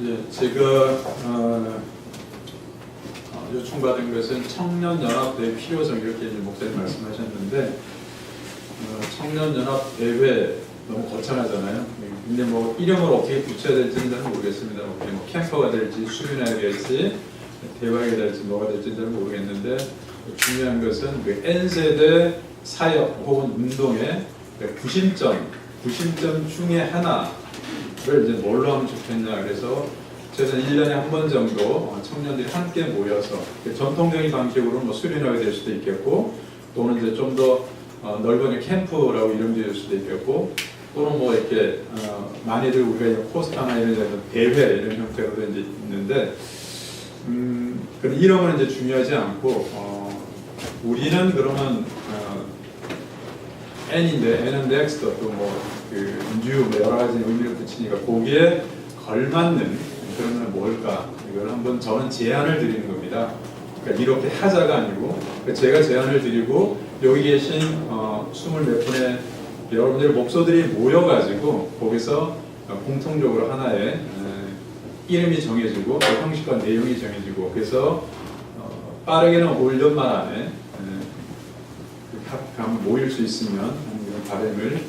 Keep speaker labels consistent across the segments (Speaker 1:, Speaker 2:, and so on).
Speaker 1: 예, 제가 요청받은 것은 청년연합대회 필요성 이렇게 이제 목사님 말씀하셨는데 청년연합대회 너무 거창하잖아요. 근데 뭐 이름을 어떻게 붙여야 될지는 잘 모르겠습니다. 뭐 캠퍼가 될지 수련회가 될지 대화가 될지 뭐가 될지는 잘 모르겠는데 중요한 것은 그 N세대 사역 혹은 운동의 구심점 중에 하나를 이제 뭘로 하면 좋겠냐. 그래서 제가 1년에 한 번 정도 청년들이 함께 모여서 전통적인 방식으로 뭐 수련회가 될 수도 있겠고 또는 이제 좀 더 넓은 캠프라고 이름 지을 수도 있겠고 또는 뭐 이렇게 많이들 우리가 포스터나 이런 데서 대회 이런 형태로도 이제 있는데 그런 이름은 이제 중요하지 않고 우리는 그러면 N인데 N은 넥스트 또뭐그 뉴 뭐 여러 가지 의미를 붙이니까 거기에 걸맞는 그런 건 뭘까? 이걸 한번 저는 제안을 드리는 겁니다. 그러니까 이렇게 하자가 아니고 제가 제안을 드리고 여기 계신 20몇 분의 여러분들의 목소들이 모여가지고 거기서 공통적으로 하나의 이름이 정해지고 형식과 내용이 정해지고 그래서 빠르게는 올 연말 안에 한번 모일 수 있으면 하는 이런 바람을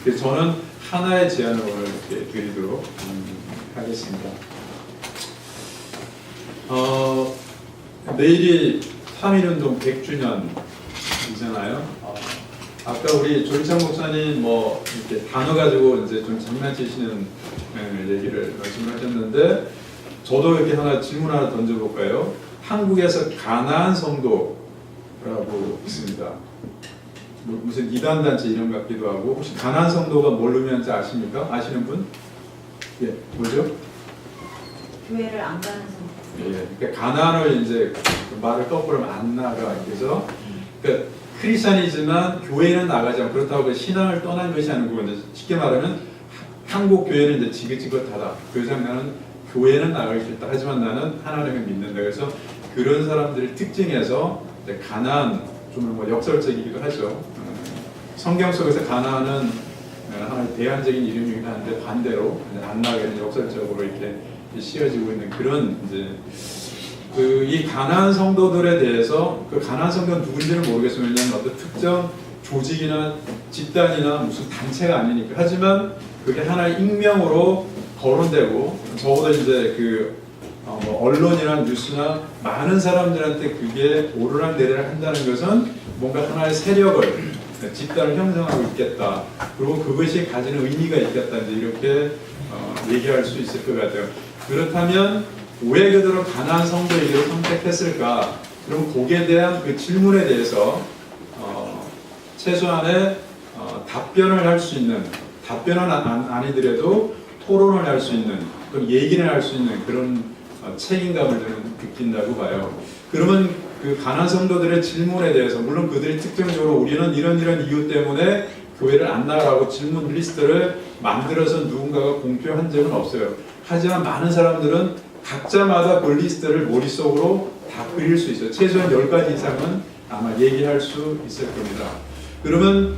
Speaker 1: 그래서 저는 하나의 제안을 오늘 이렇게 드리도록 하겠습니다. 내일이 3.1운동 100주년이잖아요. 아까 우리 조일창 목사님 뭐 이렇게 단어 가지고 이제 좀 장난치시는 얘기를 말씀하셨는데 저도 이렇게 하나 질문 하나 던져볼까요? 한국에서 가나안 성도라고 있습니다. 무슨 이단 단체 이런 것 같기도 하고 혹시 가나안 성도가 뭘 의미하는지 아십니까? 아시는 분? 예, 뭐죠?
Speaker 2: 교회를 안 가는 성도.
Speaker 1: 예, 그러니까 가나안을 이제 말을 거꾸로 하면 안 나가. 그래서 그러니까 크리스천이지만 교회는 나가지 않고 그렇다고 신앙을 떠난 것이 아니고 이제 쉽게 말하면 한국 교회는 이제 지긋지긋하다. 그 이상 나는 교회는 나가기 싫다. 하지만 나는 하나님을 믿는다. 그래서 그런 사람들을 특징해서 가나안 좀 뭐 역설적이기도 하죠. 성경 속에서 가나안은 하나의 대안적인 이름이긴 한데 반대로 안 나가는 역설적으로 이렇게 씌워지고 있는 그런 이제 이 가나안 성도들에 대해서 그 가나안 성도는 누군지는 모르겠어요. 왜냐하면 어떤 특정 조직이나 집단이나 무슨 단체가 아니니까. 하지만 그게 하나의 익명으로 거론되고 적어도 이제 뭐 언론이나 뉴스나 많은 사람들한테 그게 오르락내리락 한다는 것은 뭔가 하나의 세력을 집단을 형성하고 있겠다. 그리고 그것이 가지는 의미가 있겠다. 이렇게 얘기할 수 있을 것 같아요. 그렇다면 왜 그대로 가나안 성도이기를 선택했을까? 그럼 거기에 대한 그 질문에 대해서 최소한의 답변을 할 수 있는 답변은 아니더라도 토론을 할 수 있는 또 얘기를 할 수 있는 그런 책임감을 저는 느낀다고 봐요. 그러면 그 가나안 성도들의 질문에 대해서 물론 그들이 특정적으로 우리는 이런 이유 때문에 교회를 안 나가라고 질문 리스트를 만들어서 누군가가 공표한 적은 없어요. 하지만 많은 사람들은 각자마다 그 리스트를 머릿속으로 다 그릴 수 있어요. 최소한 10가지 이상은 아마 얘기할 수 있을 겁니다. 그러면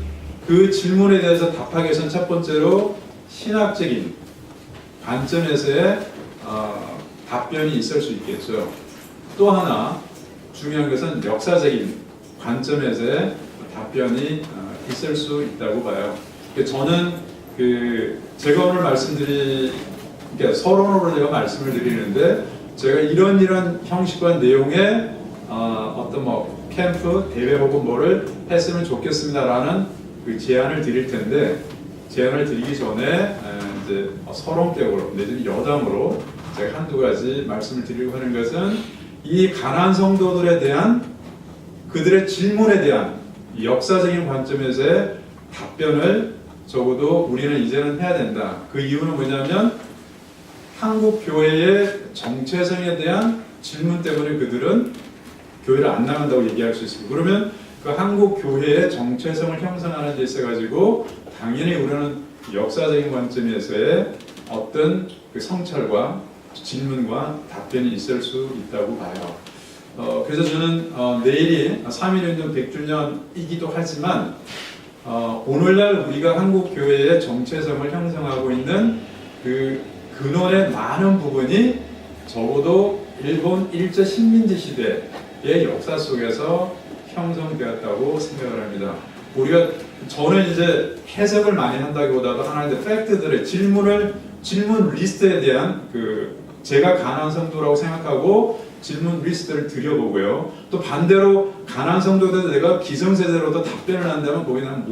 Speaker 1: 그 질문에 대해서 답하기 위해서는 첫 번째로 신학적인 관점에서의 답변이 있을 수 있겠죠. 또 하나 중요한 것은 역사적인 관점에서의 답변이 있을 수 있다고 봐요. 저는 제가 오늘 그러니까 서론으로 제가 말씀을 드리는데 제가 이런 형식과 내용의 어떤 뭐 캠프, 대회 혹은 뭐를 했으면 좋겠습니다라는 그 제안을 드릴 텐데 제안을 드리기 전에 이제 서론격으로 내지는 여담으로 제가 한두 가지 말씀을 드리려고 하는 것은 이 가나안 성도들에 대한 그들의 질문에 대한 역사적인 관점에서의 답변을 적어도 우리는 이제는 해야 된다. 그 이유는 뭐냐면 한국 교회의 정체성에 대한 질문 때문에 그들은 교회를 안 나간다고 얘기할 수 있습니다. 그러면 그 한국 교회의 정체성을 형성하는 데 있어 가지고 당연히 우리는 역사적인 관점에서의 어떤 그 성찰과 질문과 답변이 있을 수 있다고 봐요. 그래서 저는 내일이 3.1운동 100주년이기도 하지만 오늘날 우리가 한국 교회의 정체성을 형성하고 있는 그 근원의 많은 부분이 적어도 일본 일제 식민지 시대의 역사 속에서 형성되었다고 생각을 합니다. 저는 이제 해석을 많이 한다기보다도 하나의 팩트들의 질문 리스트에 대한 제가 가난 성도라고 생각하고 질문 리스트를 드려보고요. 또 반대로 가난 성도도 내가 기성세대로도 답변을 한다면 거기는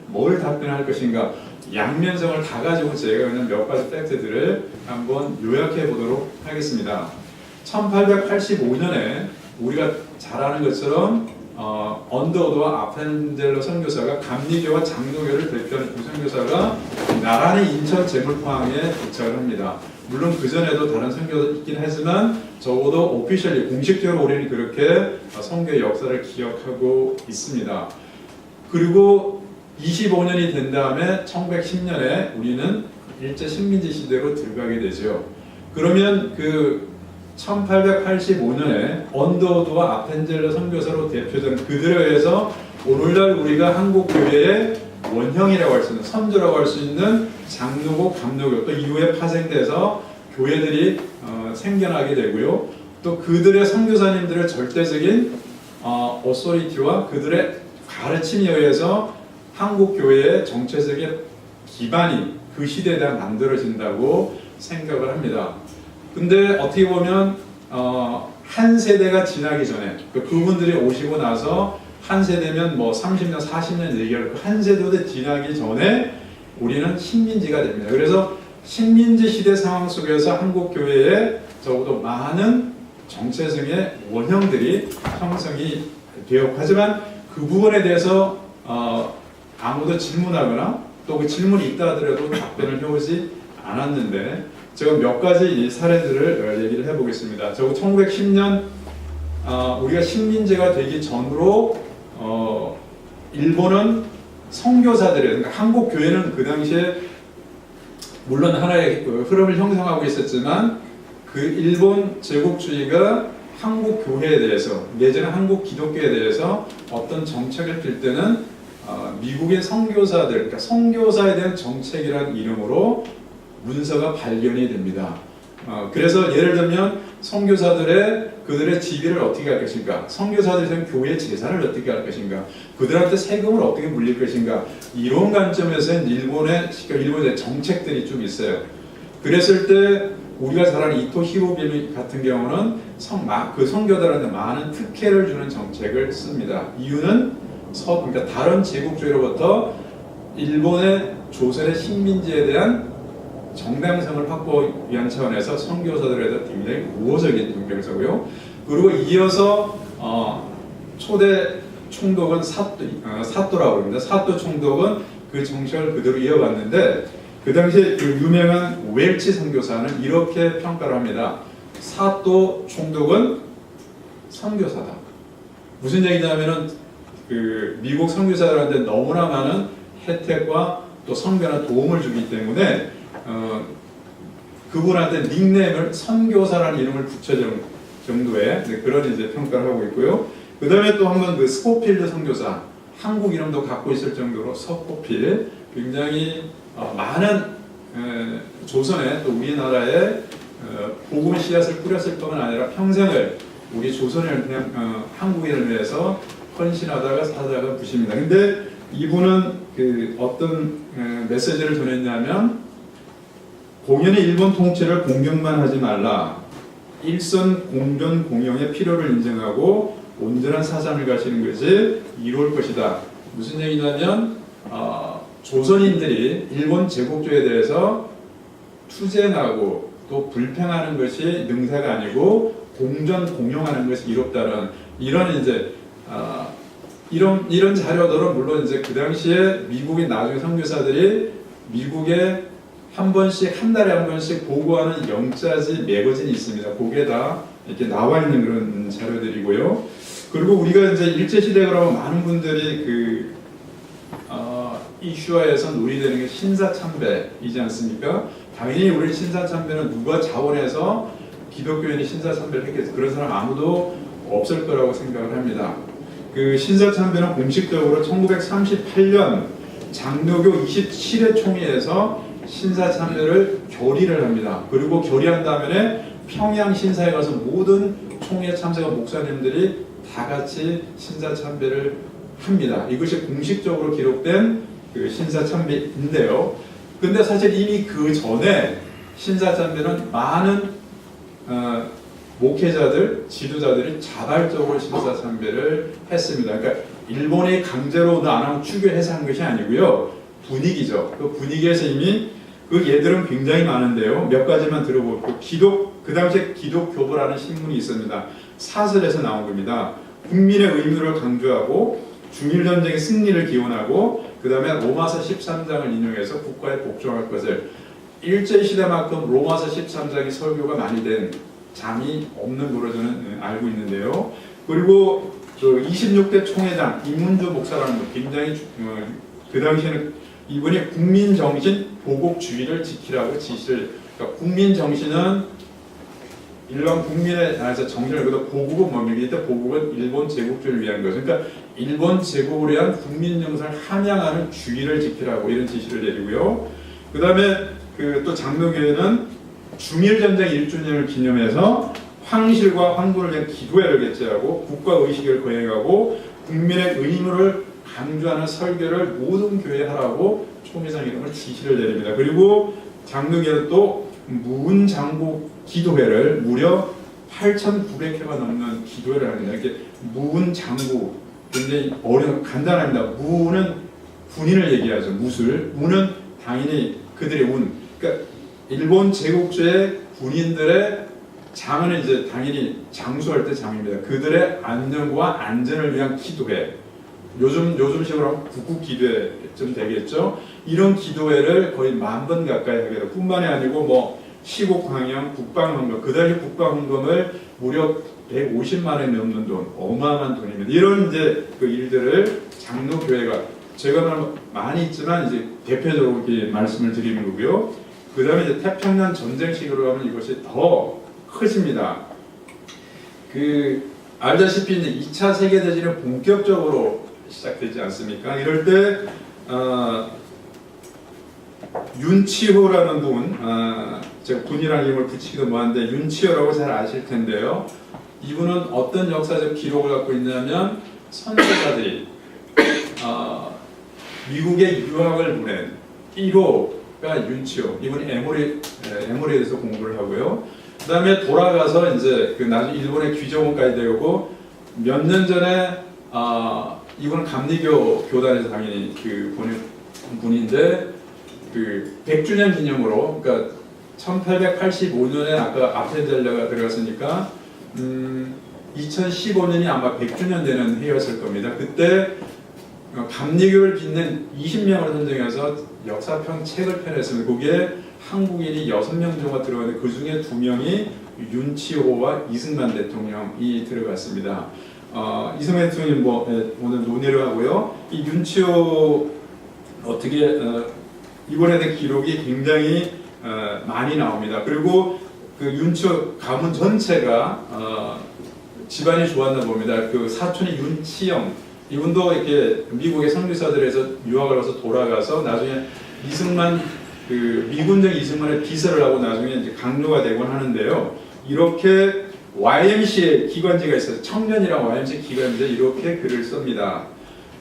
Speaker 1: 뭘 답변할 것인가, 양면성을 다 가지고 제가 그냥 몇 가지 팩트들을 한번 요약해 보도록 하겠습니다. 1885년에 우리가 잘 아는 것처럼 언더우드와 아펜젤러 선교사가 감리교와 장로교를 대표하는 두 선교사가 나란히 인천 제물포항에 도착을 합니다. 물론 그 전에도 다른 선교가 있긴 하지만 적어도 오피셜리 공식적으로 우리는 그렇게 선교의 역사를 기억하고 있습니다. 그리고 25년이 된 다음에 1910년에 우리는 일제 식민지 시대로 들어가게 되죠. 그러면 1885년에 언더우드와 아펜젤러 선교사로 대표되는 그들에 의해서 오늘날 우리가 한국 교회의 원형이라고 할 수 있는, 선조라고 할 수 있는 장로교, 감로교, 또 이후에 파생돼서 교회들이 생겨나게 되고요. 또 그들의 선교사님들의 절대적인 어소리티와 그들의 가르침에 의해서 한국 교회의 정체적인 기반이 그 시대에 대한 만들어진다고 생각을 합니다. 근데 어떻게 보면 한 세대가 지나기 전에 그분들이 오시고 나서 한 세대면 뭐 30년, 40년 얘기할 거 한 세대도 지나기 전에 우리는 식민지가 됩니다. 그래서 식민지 시대 상황 속에서 한국 교회에 적어도 많은 정체성의 원형들이 형성이 되었고, 하지만 그 부분에 대해서 아무도 질문하거나 또 그 질문이 있다 하더라도 답변을 해오지 않았는데, 제가 몇 가지 이 사례들을 얘기를 해보겠습니다. 저 1910년 우리가 식민지가 되기 전으로 일본은 선교사들의, 그러니까 한국 교회는 그 당시에 물론 하나의 흐름을 형성하고 있었지만 그 일본 제국주의가 한국 교회에 대해서, 예전에 한국 기독교에 대해서 어떤 정책을 필 때는 미국의 선교사들, 그러니까 선교사에 대한 정책이라는 이름으로 문서가 발견이 됩니다. 그래서 예를 들면 선교사들의 그들의 지위를 어떻게 할 것인가, 선교사들에 대한 교회 재산을 어떻게 할 것인가, 그들한테 세금을 어떻게 물릴 것인가, 이런 관점에서는 일본의 정책들이 좀 있어요. 그랬을 때 우리가 잘 아는 이토 히로부미 같은 경우는 그 선교사들한테 많은 특혜를 주는 정책을 씁니다. 이유는 그러니까 다른 제국주의로부터 일본의 조선의 식민지에 대한 정당성을 확보하기 위한 차원에서 선교사들에 대한 굉장히 우호적인 경계를 서고요. 그리고 이어서 초대 총독은 사또라고 합니다. 사또 총독은 그 정책을 그대로 이어갔는데, 그 당시에 그 유명한 웰치 선교사는 이렇게 평가를 합니다. 사또 총독은 선교사다. 무슨 얘기냐면은 미국 선교사들한테 너무나 많은 혜택과 또 선교나 도움을 주기 때문에 그분한테 닉네임을 선교사라는 이름을 붙여준 정도의 그런 이제 평가를 하고 있고요. 그 다음에 또 한 번 그 스코필드 선교사, 한국 이름도 갖고 있을 정도로 스코필, 굉장히 많은 조선에 또 우리나라에 복음의 씨앗을 뿌렸을 뿐만 아니라 평생을 우리 조선을 그냥 한국인을 위해서 헌신하다가 사다가 부십니다. 근데 이분은 어떤 메시지를 전했냐면, 공연히 일본 통치를 공격만 하지 말라. 일선 공존 공영의 필요를 인정하고 온전한 사상을 가지는 것이 이로울 것이다. 무슨 얘기냐면 조선인들이 일본 제국주의에 대해서 투쟁하고 또 불평하는 것이 능사가 아니고 공존 공용하는 것이 이롭다는 이런 이제 이런 자료들은 물론 이제 그 당시에 미국의 나중에 선교사들이 미국에 한 달에 한 번씩 보고하는 영자지 매거진이 있습니다. 거기에 다 이렇게 나와 있는 그런 자료들이고요. 그리고 우리가 이제 일제시대 그러면 많은 분들이 이슈화에서 논의되는 게 신사참배이지 않습니까? 당연히 우리 신사참배는 누가 자원해서 기독교인이 신사참배를 했겠어요. 그런 사람 아무도 없을 거라고 생각을 합니다. 그 신사참배는 공식적으로 1938년 장로교 27회 총회에서 신사 참배를 결의를 합니다. 그리고 결의한 다음에 평양 신사에 가서 모든 총회 참석한 목사님들이 다 같이 신사 참배를 합니다. 이것이 공식적으로 기록된 그 신사 참배인데요. 근데 사실 이미 그 전에 신사 참배는 많은 목회자들, 지도자들이 자발적으로 신사 참배를 했습니다. 그러니까 일본이 강제로 너 안 하면 추교해서 한 것이 아니고요. 분위기죠. 그 분위기에서 이미 그 예들은 굉장히 많은데요. 몇 가지만 들어볼게요. 그 당시에 기독교보라는 신문이 있습니다. 사설에서 나온 겁니다. 국민의 의무를 강조하고 중일전쟁의 승리를 기원하고 그 다음에 로마서 13장을 인용해서 국가에 복종할 것을 일제시대만큼 로마서 13장이 설교가 많이 된 장이 없는 걸로 저는 알고 있는데요. 그리고 26대 총회장 이문주 목사라는 분 굉장히 그 당시에는 이분이 국민정신 보국주의를 지키라고 지시를 그러니까 국민정신은 일반 국민에 대해서 정신을 그래도 보국은 뭡니까? 이때 보국은 일본 제국주의를 위한 거죠. 그러니까 일본 제국을 위한 국민정신을 함양하는 주의를 지키라고 이런 지시를 내리고요. 그 다음에 또 장로교회는 중일전쟁 1주년을 기념해서 황실과 황군을 위한 기도회를 개최하고 국가의식을 거행하고 국민의 의무를 강조하는 설교를 모든 교회에 하라고 총회장 이름을 지시를 내립니다. 그리고 장로교회는 또 무은장구 기도회를 무려 8,900회가 넘는 기도회를 합니다. 이렇게 무은장구 굉장히 간단합니다. 무는 군인을 얘기하죠. 무술. 운은 당연히 그들의 운. 그러니까 일본 제국주의 군인들의 장은 이제 당연히 장수할 때 장입니다. 그들의 안전과 안전을 위한 기도회. 요즘식으로 하면 국국기도회쯤 되겠죠. 이런 기도회를 거의 10,000번 가까이 하게 돼요. 뿐만이 아니고 시국황영, 국방헌금, 그 당시 국방헌금을 무려 150만 원이 넘는 돈, 어마어마한 돈입니다. 이런 이제 그 일들을 장로교회가 제가 많이 있지만 이제 대표적으로 이렇게 말씀을 드리는 거고요. 그 다음에 이제 태평양 전쟁 시기로 하면 이것이 더 크십니다. 알다시피 이제 2차 세계대전이 본격적으로 시작되지 않습니까? 이럴 때 윤치호라는 분, 제가 군이라는 이름을 붙이기도 뭐한데 윤치호라고 잘 아실 텐데요. 이분은 어떤 역사적 기록을 갖고 있냐면 선교사들이 미국에 유학을 보낸 1호가 윤치호. 이분이 에모리에 대해서 공부를 하고요. 그 다음에 돌아가서 이제 나중에 일본의 귀족원까지 되고 몇 년 전에 이분은 감리교 교단에서 당연히 보낸 분인데 100주년 기념으로 그러니까 1885년에 아까 아펜젤라가 들어갔으니까 2015년이 아마 100주년 되는 해였을 겁니다. 그때 감리교를 빛낸 20명을 선정해서 역사평 책을 펴냈습니다. 거기에 한국인이 6명 정도 들어가는데 그 중에 2명이 윤치호와 이승만 대통령이 들어갔습니다. 이승만 대통령이 오늘 논의를 하고요. 이 윤치호 어떻게 이번에 된 기록이 굉장히 많이 나옵니다. 그리고 그 윤치호 가문 전체가 집안이 좋았나 봅니다. 그 사촌이 윤치영 이분도 이렇게 미국의 성교사들에서 유학을 와서 돌아가서 나중에 이승만 미군정 이승만의 비서를 하고 나중에 이제 강로가 되곤 하는데요. 이렇게 YMCA 기관지가 있어요. 청년이랑 YMCA 기관지에 이렇게 글을 씁니다.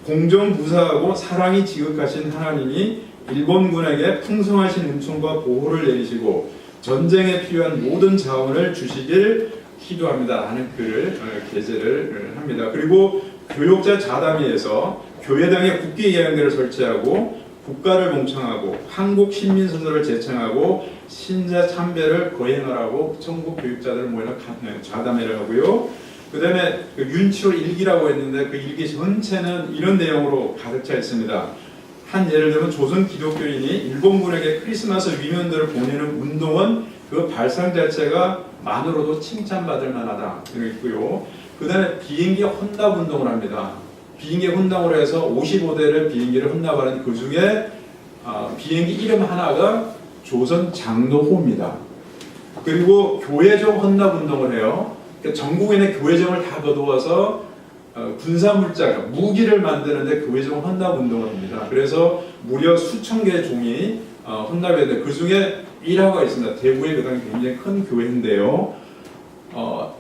Speaker 1: 공정무사하고 사랑이 지극하신 하나님이 일본군에게 풍성하신 은총과 보호를 내리시고 전쟁에 필요한 모든 자원을 주시길 기도합니다 하는 글을 게재를 합니다. 그리고 교육자 자담회에서 교회당의 국기예양대를 설치하고 국가를 봉창하고 한국 신민선서를 제창하고 신자 참배를 거행하라고 전국 교육자들을 모여 자담회를 하고요. 그 다음에 윤치호 일기라고 했는데 그 일기 전체는 이런 내용으로 가득 차 있습니다. 한 예를 들면 조선 기독교인이 일본군에게 크리스마스 위면들을 보내는 운동은 그 발상 자체가 만으로도 칭찬받을 만하다 이렇게 있고요. 그 다음에 비행기 혼납 운동을 합니다. 비행기 혼납으로 해서 55대를 비행기를 혼납하는 그 중에 비행기 이름 하나가 조선 장로호입니다. 그리고 교회종 혼납 운동을 해요. 그러니까 전국인의 교회종을 다 거두어서 군사물자, 무기를 만드는데 교회종 혼납 운동을 합니다. 그래서 무려 수천 개의 종이 혼납이었는데 그 중에 일화가 있습니다. 대구에 그 당시 굉장히 큰 교회인데요.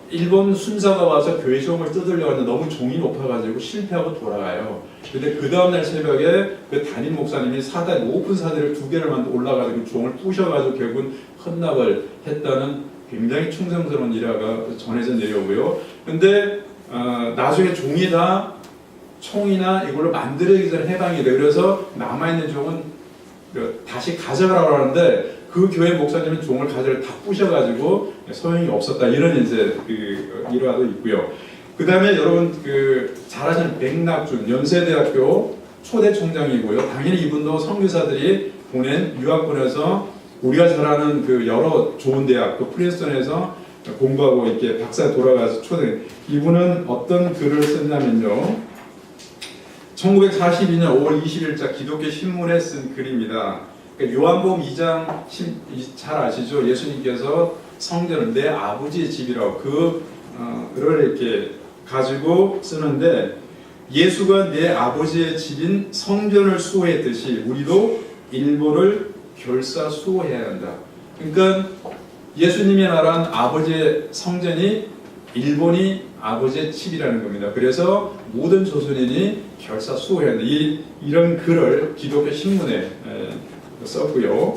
Speaker 1: 일본 순사가 와서 교회 종을 뜯으려고 하는데 너무 종이 높아가지고 실패하고 돌아가요. 근데 그 다음날 새벽에 그 담임 목사님이 사다리, 오픈 사다리를 2개를 만들어 올라가지고 종을 부셔가지고 결국은 헌납을 했다는 굉장히 충성스러운 일화가 전해져 내려오고요. 근데 나중에 종이 다 총이나 이걸로 만들어지기 전에 해방이 돼. 그래서 남아있는 종은 다시 가져가라고 하는데 그 교회 목사님은 종을 가져를 다 부셔가지고 소용이 없었다. 이런 이제 그 일화도 있고요. 그 다음에 여러분 잘 아시는 백낙준 연세대학교 초대 총장이고요. 당연히 이분도 선교사들이 보낸 유학원에서 우리가 잘 아는 그 여러 좋은 대학, 또 프린스턴에서 공부하고 이렇게 박사 돌아가서 초대. 이분은 어떤 글을 썼냐면요. 1942년 5월 20일자 기독교 신문에 쓴 글입니다. 그러니까 요한복음 2장 잘 아시죠? 예수님께서 성전을 내 아버지의 집이라고 그를 이렇게 가지고 쓰는데 예수가 내 아버지의 집인 성전을 수호했듯이 우리도 일본을 결사 수호해야 한다. 그러니까 예수님이 말한 아버지의 성전이 일본이 아버지의 집이라는 겁니다. 그래서 모든 조선인이 결사 수호해야 한다. 이런 글을 기독교 신문에 썼고요.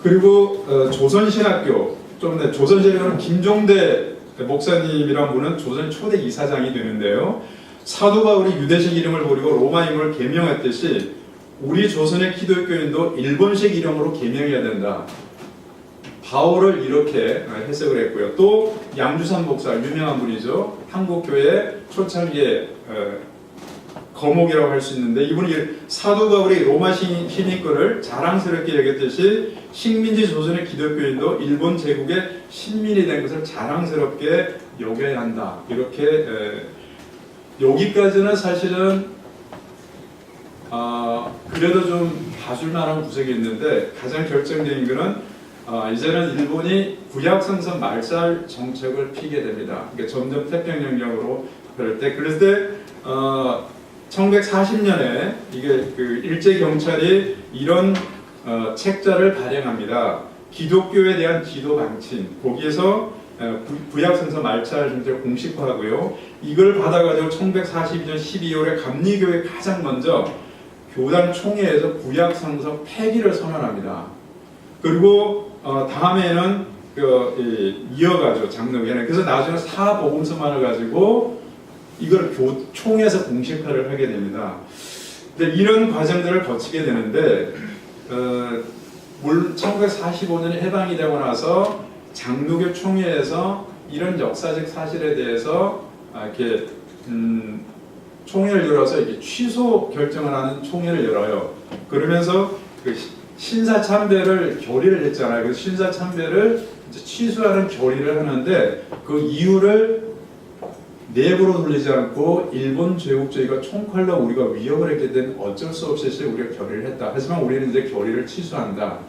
Speaker 1: 그리고 조선신학교 조선신학교는 김종대 목사님이란 분은 조선 초대 이사장이 되는데요. 사도 바울이 유대식 이름을 버리고 로마 이름을 계명했듯이 우리 조선의 기독교인도 일본식 이름으로 계명해야 된다. 바울을 이렇게 해석을 했고요. 또 양주산 목사 유명한 분이죠. 한국교회 초창기의 거목이라고 할 수 있는데 이분이 사도 바울이 로마 신인권을 자랑스럽게 여겼듯이 식민지 조선의 기독교인도 일본 제국의 신민이 된 것을 자랑스럽게 여겨야 한다. 이렇게 여기까지는 사실은 그래도 좀 봐줄 만한 구석이 있는데 가장 결정적인 것은 이제는 일본이 구약성서 말살 정책을 피게 됩니다. 그러니까 점점 태평양령으로 그럴 때 1940년에 이게 일제 경찰이 이런 책자를 발행합니다. 기독교에 대한 기도 방침. 거기에서 구약성서 말살 정책을 공식화하고요. 이걸 받아가지고 1942년 12월에 감리교회 가장 먼저 교단 총회에서 구약성서 폐기를 선언합니다. 그리고 다음에는 이어가죠. 장로회는. 그래서 나중에 사복음서만을 가지고 이걸 총회에서 공식화를 하게 됩니다. 근데 이런 과정들을 거치게 되는데 1945년에 해방이 되고 나서 장로교 총회에서 이런 역사적 사실에 대해서 이렇게 총회를 열어서 이렇게 취소 결정을 하는 총회를 열어요. 그러면서 신사참배를 결의를 했잖아요. 그래서 신사참배를 이제 취소하는 결의를 하는데 그 이유를 내부로 돌리지 않고 일본 제국주의가 총칼로 우리가 위협을 했기 때문에 어쩔 수 없이 우리가 결의를 했다. 하지만 우리는 이제 결의를 취소한다.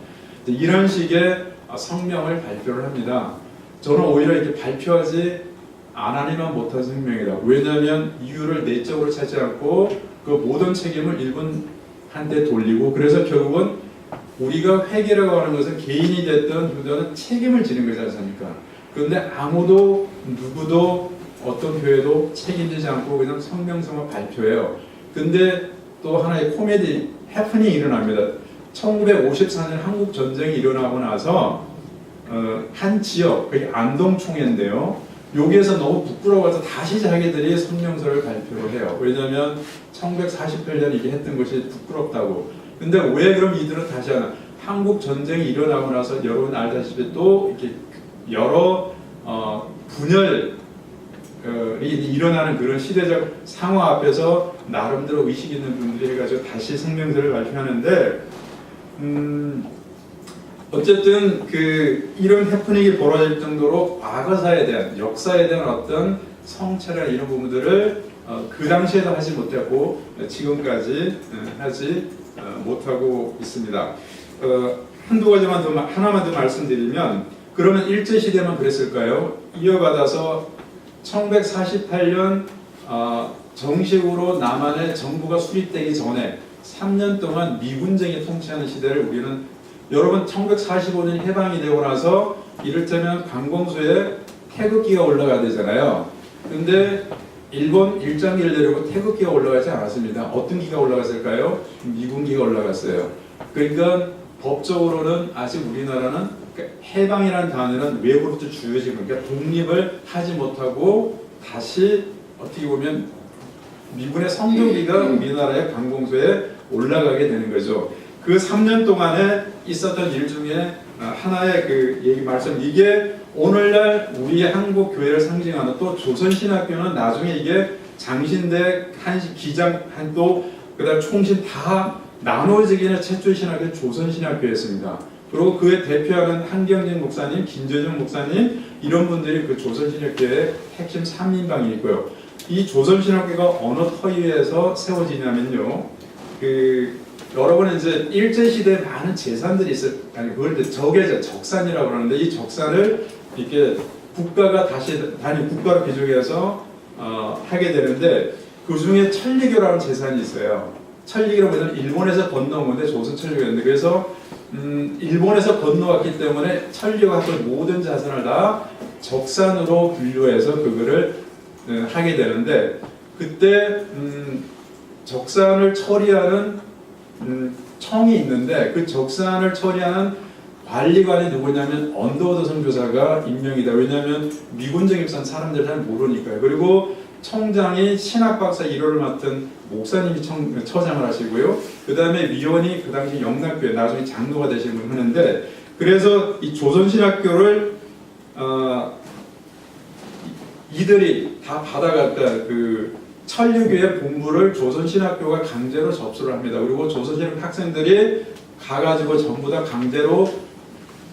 Speaker 1: 이런 식의 성명을 발표를 합니다. 저는 오히려 이렇게 발표하지 않으면 못한 성명이다. 왜냐하면 이유를 내적으로 찾지 않고 그 모든 책임을 일본한테 돌리고 그래서 결국은 우리가 회계라고 하는 것은 개인이 됐든 누구든 책임을 지는 거지 않습니까? 그런데 아무도 누구도 어떤 교회도 책임지지 않고 그냥 성명서만 발표해요. 근데 또 하나의 코미디 해프닝이 일어납니다. 1954년 한국 전쟁이 일어나고 나서 한 지역, 그게 안동총회인데요. 여기에서 너무 부끄러워서 다시 자기들이 성명서를 발표를 해요. 왜냐하면 1948년 이게 했던 것이 부끄럽다고. 근데 왜 그럼 이들은 다시 하나? 한국 전쟁이 일어나고 나서 여러분 알다시피 또 이렇게 여러 분열이 일어나는 그런 시대적 상황 앞에서 나름대로 의식 있는 분들이 해가지고 다시 성명서를 발표하는데 어쨌든 이런 해프닝이 벌어질 정도로 과거사에 대한 역사에 대한 어떤 성찰이나 이런 부분들을 그 당시에도 하지 못했고 지금까지 하지 못하고 있습니다. 한두 가지만 하나만 더 말씀드리면 그러면 일제시대만 그랬을까요? 이어받아서 1948년 정식으로 남한의 정부가 수립되기 전에 3년 동안 미군정이 통치하는 시대를 우리는 여러분 1945년 해방이 되고 나서 이를테면 관공서에 태극기가 올라가야 되잖아요. 근데 일본 일장기를 내려고 태극기가 올라가지 않았습니다. 어떤 기가 올라갔을까요? 미군기가 올라갔어요. 그러니까 법적으로는 아직 우리나라는 해방이라는 단어는 외부로부터 주어진 그러니까 독립을 하지 못하고 다시 어떻게 보면 미군의 성조기가 우리나라의 관공서에 올라가게 되는 거죠. 그 3년 동안에 있었던 일 중에 하나의 그 얘기 말씀 이게 오늘날 우리의 한국 교회를 상징하는 또 조선신학교는 나중에 이게 장신대 한시 기장 한또 그다음 총신 다 나눠지기는 최초의 신학교 조선신학교였습니다. 그리고 그에 대표하는 한경진 목사님, 김재정 목사님 이런 분들이 그 조선신학교의 핵심 3인방이 있고요. 이 조선신학교가 어느 터위에서 세워지냐면요. 여러분은 이제 일제시대에 많은 재산들이 아니 그걸 이제 적산이라고 그러는데 이 적산을 이렇게 국가가 국가로 개종해서 하게 되는데 그 중에 천리교라는 재산이 있어요. 천리교라고 하면 일본에서 건너온 건데 조선 천리교였는데 그래서 일본에서 건너왔기 때문에 천리교가 갖고 모든 자산을 다 적산으로 분류해서 그거를 하게 되는데 그때 적산을 처리하는 청이 있는데 그 적산을 처리하는 관리관이 누구냐면 언더워드 선교사가 임명이다. 왜냐하면 미군정 입사한 사람들 잘 모르니까요. 그리고 청장이 신학박사 1호를 맡은 목사님이 처장을 하시고요. 그 다음에 위원이 그 당시 영락교회 나중에 장로가 되신 분 하는데 그래서 이 조선신학교를 이들이 다 받아갔다. 그 천리교회 본부를 조선신학교가 강제로 접수를 합니다. 그리고 조선신학 학생들이 가가지고 전부 다 강제로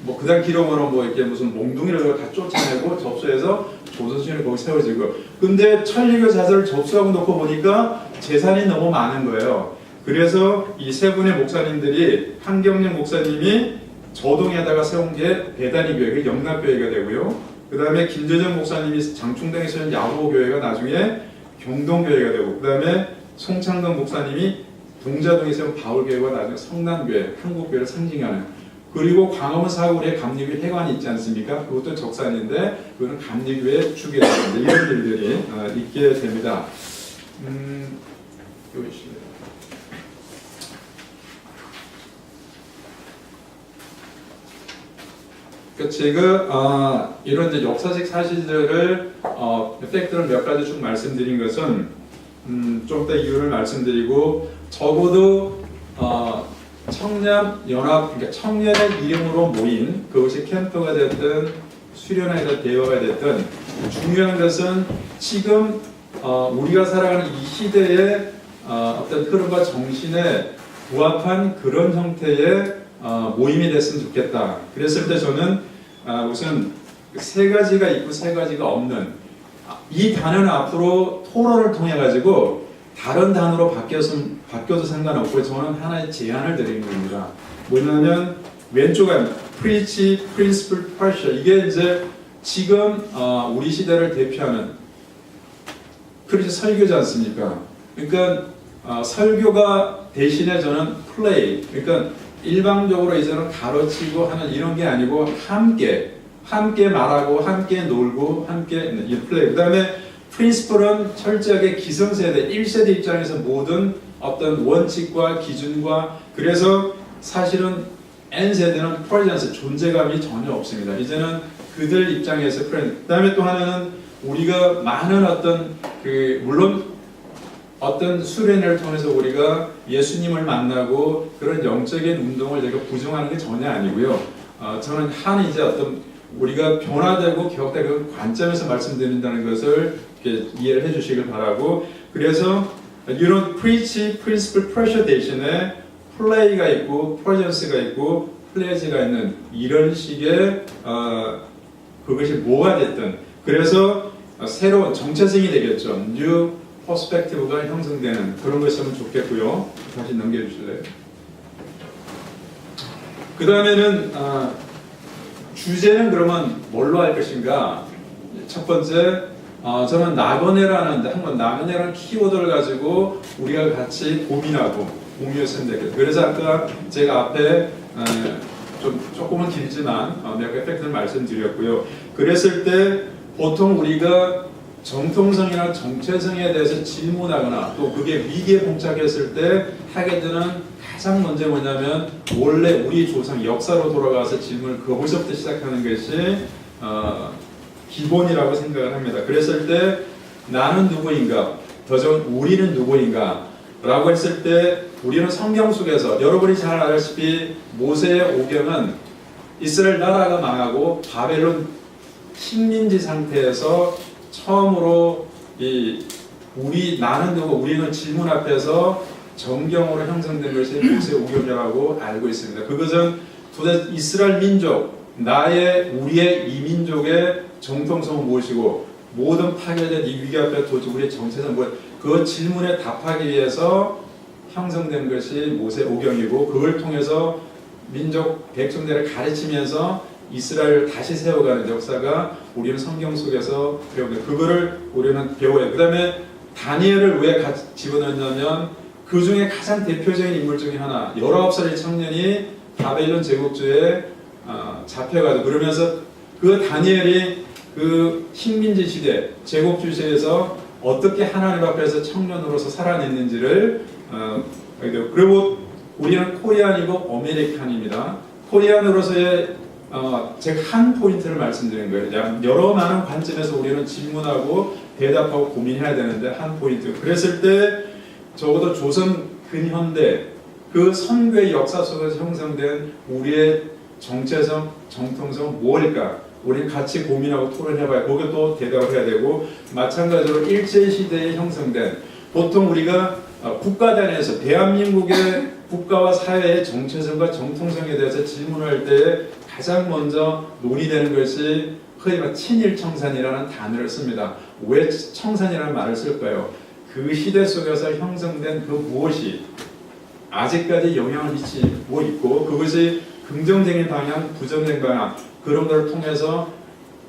Speaker 1: 뭐 그다음 기록으로 뭐 이렇게 무슨 몽둥이를 다 쫓아내고 접수해서 조선신학이 거기 세워지고. 근데 천리교 자서를 접수하고 놓고 보니까 재산이 너무 많은 거예요. 그래서 이 세 분의 목사님들이 한경영 목사님이 저동에다가 세운 게 배단위교회, 영락교회가 되고요. 그 다음에 김재정 목사님이 장충동에 세운 야호교회가 나중에 경동교회가 되고, 그 다음에 송창동 목사님이 동자동에 세운 바울교회가 나중에 성남교회, 한국교회를 상징하는. 그리고 광화문 사거리에 감리교회 회관이 있지 않습니까? 그것도 적산인데 그거는 감리교회 축이 되는데 이런 일들이 있게 됩니다. 그러니까 제가 이런 이제 역사적 사실들을 팩트를 몇 가지 쭉 말씀드린 것은 좀 더 이유를 말씀드리고 적어도 청년연합, 그러니까 청년의 이름으로 모인 그것이 캠프가 됐든 수련회가 대화가 됐든 중요한 것은 지금 우리가 살아가는 이 시대의 어떤 흐름과 정신에 부합한 그런 형태의 모임이 됐으면 좋겠다. 그랬을 때 저는 우선 세 가지가 있고 세 가지가 없는 이 단어는 앞으로 토론을 통해 가지고 다른 단어로 바뀌어도 상관없고 저는 하나의 제안을 드리는 겁니다. 뭐냐면 왼쪽은 preach, principle, pressure. 이게 이제 지금 우리 시대를 대표하는 그렇죠 설교지 않습니까? 그러니까 설교가 대신에 저는 play. 그러니까 일방적으로 이제는 가르치고 하는 이런 게 아니고 함께 말하고 함께 놀고 함께 플레이. 그 다음에 프린시플은 철저하게 기성세대 1세대 입장에서 모든 어떤 원칙과 기준과 그래서 사실은 N세대는 프레젠스 존재감이 전혀 없습니다. 이제는 그들 입장에서 그 다음에 또 하나는 우리가 많은 어떤 물론 어떤 수련회를 통해서 우리가 예수님을 만나고 그런 영적인 운동을 제가 부정하는 게 전혀 아니고요. 저는 한 이제 어떤 우리가 변화되고 개혁되는 관점에서 말씀드린다는 것을 이렇게 이해를 해주시길 바라고 그래서 이런 preach, principle, pressure 대신에 play가 있고 presence가 있고 pledge가 있는 이런 식의 그것이 뭐가 됐든 그래서 새로운 정체성이 되겠죠. new 퍼스펙티브가 형성되는 그런 것이면 좋겠고요. 다시 넘겨주실래요? 그 다음에는 주제는 그러면 뭘로 할 것인가? 첫 번째, 저는 나그네라는 키워드를 가지고 우리가 같이 고민하고 공유했으면 좋겠다. 그래서 아까 제가 앞에 조금은 길지만 몇 가지 팩트를 말씀드렸고요. 그랬을 때 보통 우리가 정통성이나 정체성에 대해서 질문하거나 또 그게 위기에 봉착했을 때 하게 되는 가장 먼저 뭐냐면 원래 우리 조상 역사로 돌아가서 질문을 거기서부터 시작하는 것이 기본이라고 생각을 합니다. 그랬을 때 나는 누구인가, 더 좋은 우리는 누구인가 라고 했을 때 우리는 성경 속에서 여러분이 잘 알다시피 모세의 오경은 이스라엘 나라가 망하고 바벨론 식민지 상태에서 처음으로 나는 누구, 우리는 질문 앞에서 정경으로 형성된 것이 모세의 오경이라고 알고 있습니다. 그것은 도대체 이스라엘 민족, 우리의 이 민족의 정통성은 무엇이고 모든 파괴된 이 위기 앞에 도대체 우리의 정체성은 무엇, 그 질문에 답하기 위해서 형성된 것이 모세의 오경이고 그걸 통해서 민족 백성들을 가르치면서 이스라엘을 다시 세워가는 역사가 우리는 성경 속에서 배웁니다. 그거를 우리는 배워요. 그 다음에 다니엘을 왜 같이 집어넣냐면 그 중에 가장 대표적인 인물 중에 하나 19살의 청년이 바벨론 제국주에 잡혀가지고 그러면서 그 다니엘이 그 식민지 시대 제국주 시대에서 어떻게 하나님 앞에서 청년으로서 살아냈는지를 그리고 우리는 코리안이고 아메리칸입니다. 코리안으로서의 제가 한 포인트를 말씀드린 거예요. 여러 많은 관점에서 우리는 질문하고 대답하고 고민해야 되는데 한 포인트. 그랬을 때 적어도 조선 근현대 그 선교의 역사 속에서 형성된 우리의 정체성, 정통성 무엇일까? 우리는 같이 고민하고 토론해봐야 거기에 또 대답을 해야 되고 마찬가지로 일제시대에 형성된 보통 우리가 국가단에서 대한민국의 국가와 사회의 정체성과 정통성에 대해서 질문할 때 가장 먼저 논의되는 것이 흔히 말 친일청산이라는 단어를 씁니다. 왜 청산이라는 말을 쓸까요? 그 시대 속에서 형성된 그 무엇이 아직까지 영향을 미치고 있고 그것이 긍정적인 방향, 부정적인 방향 그런 걸 통해서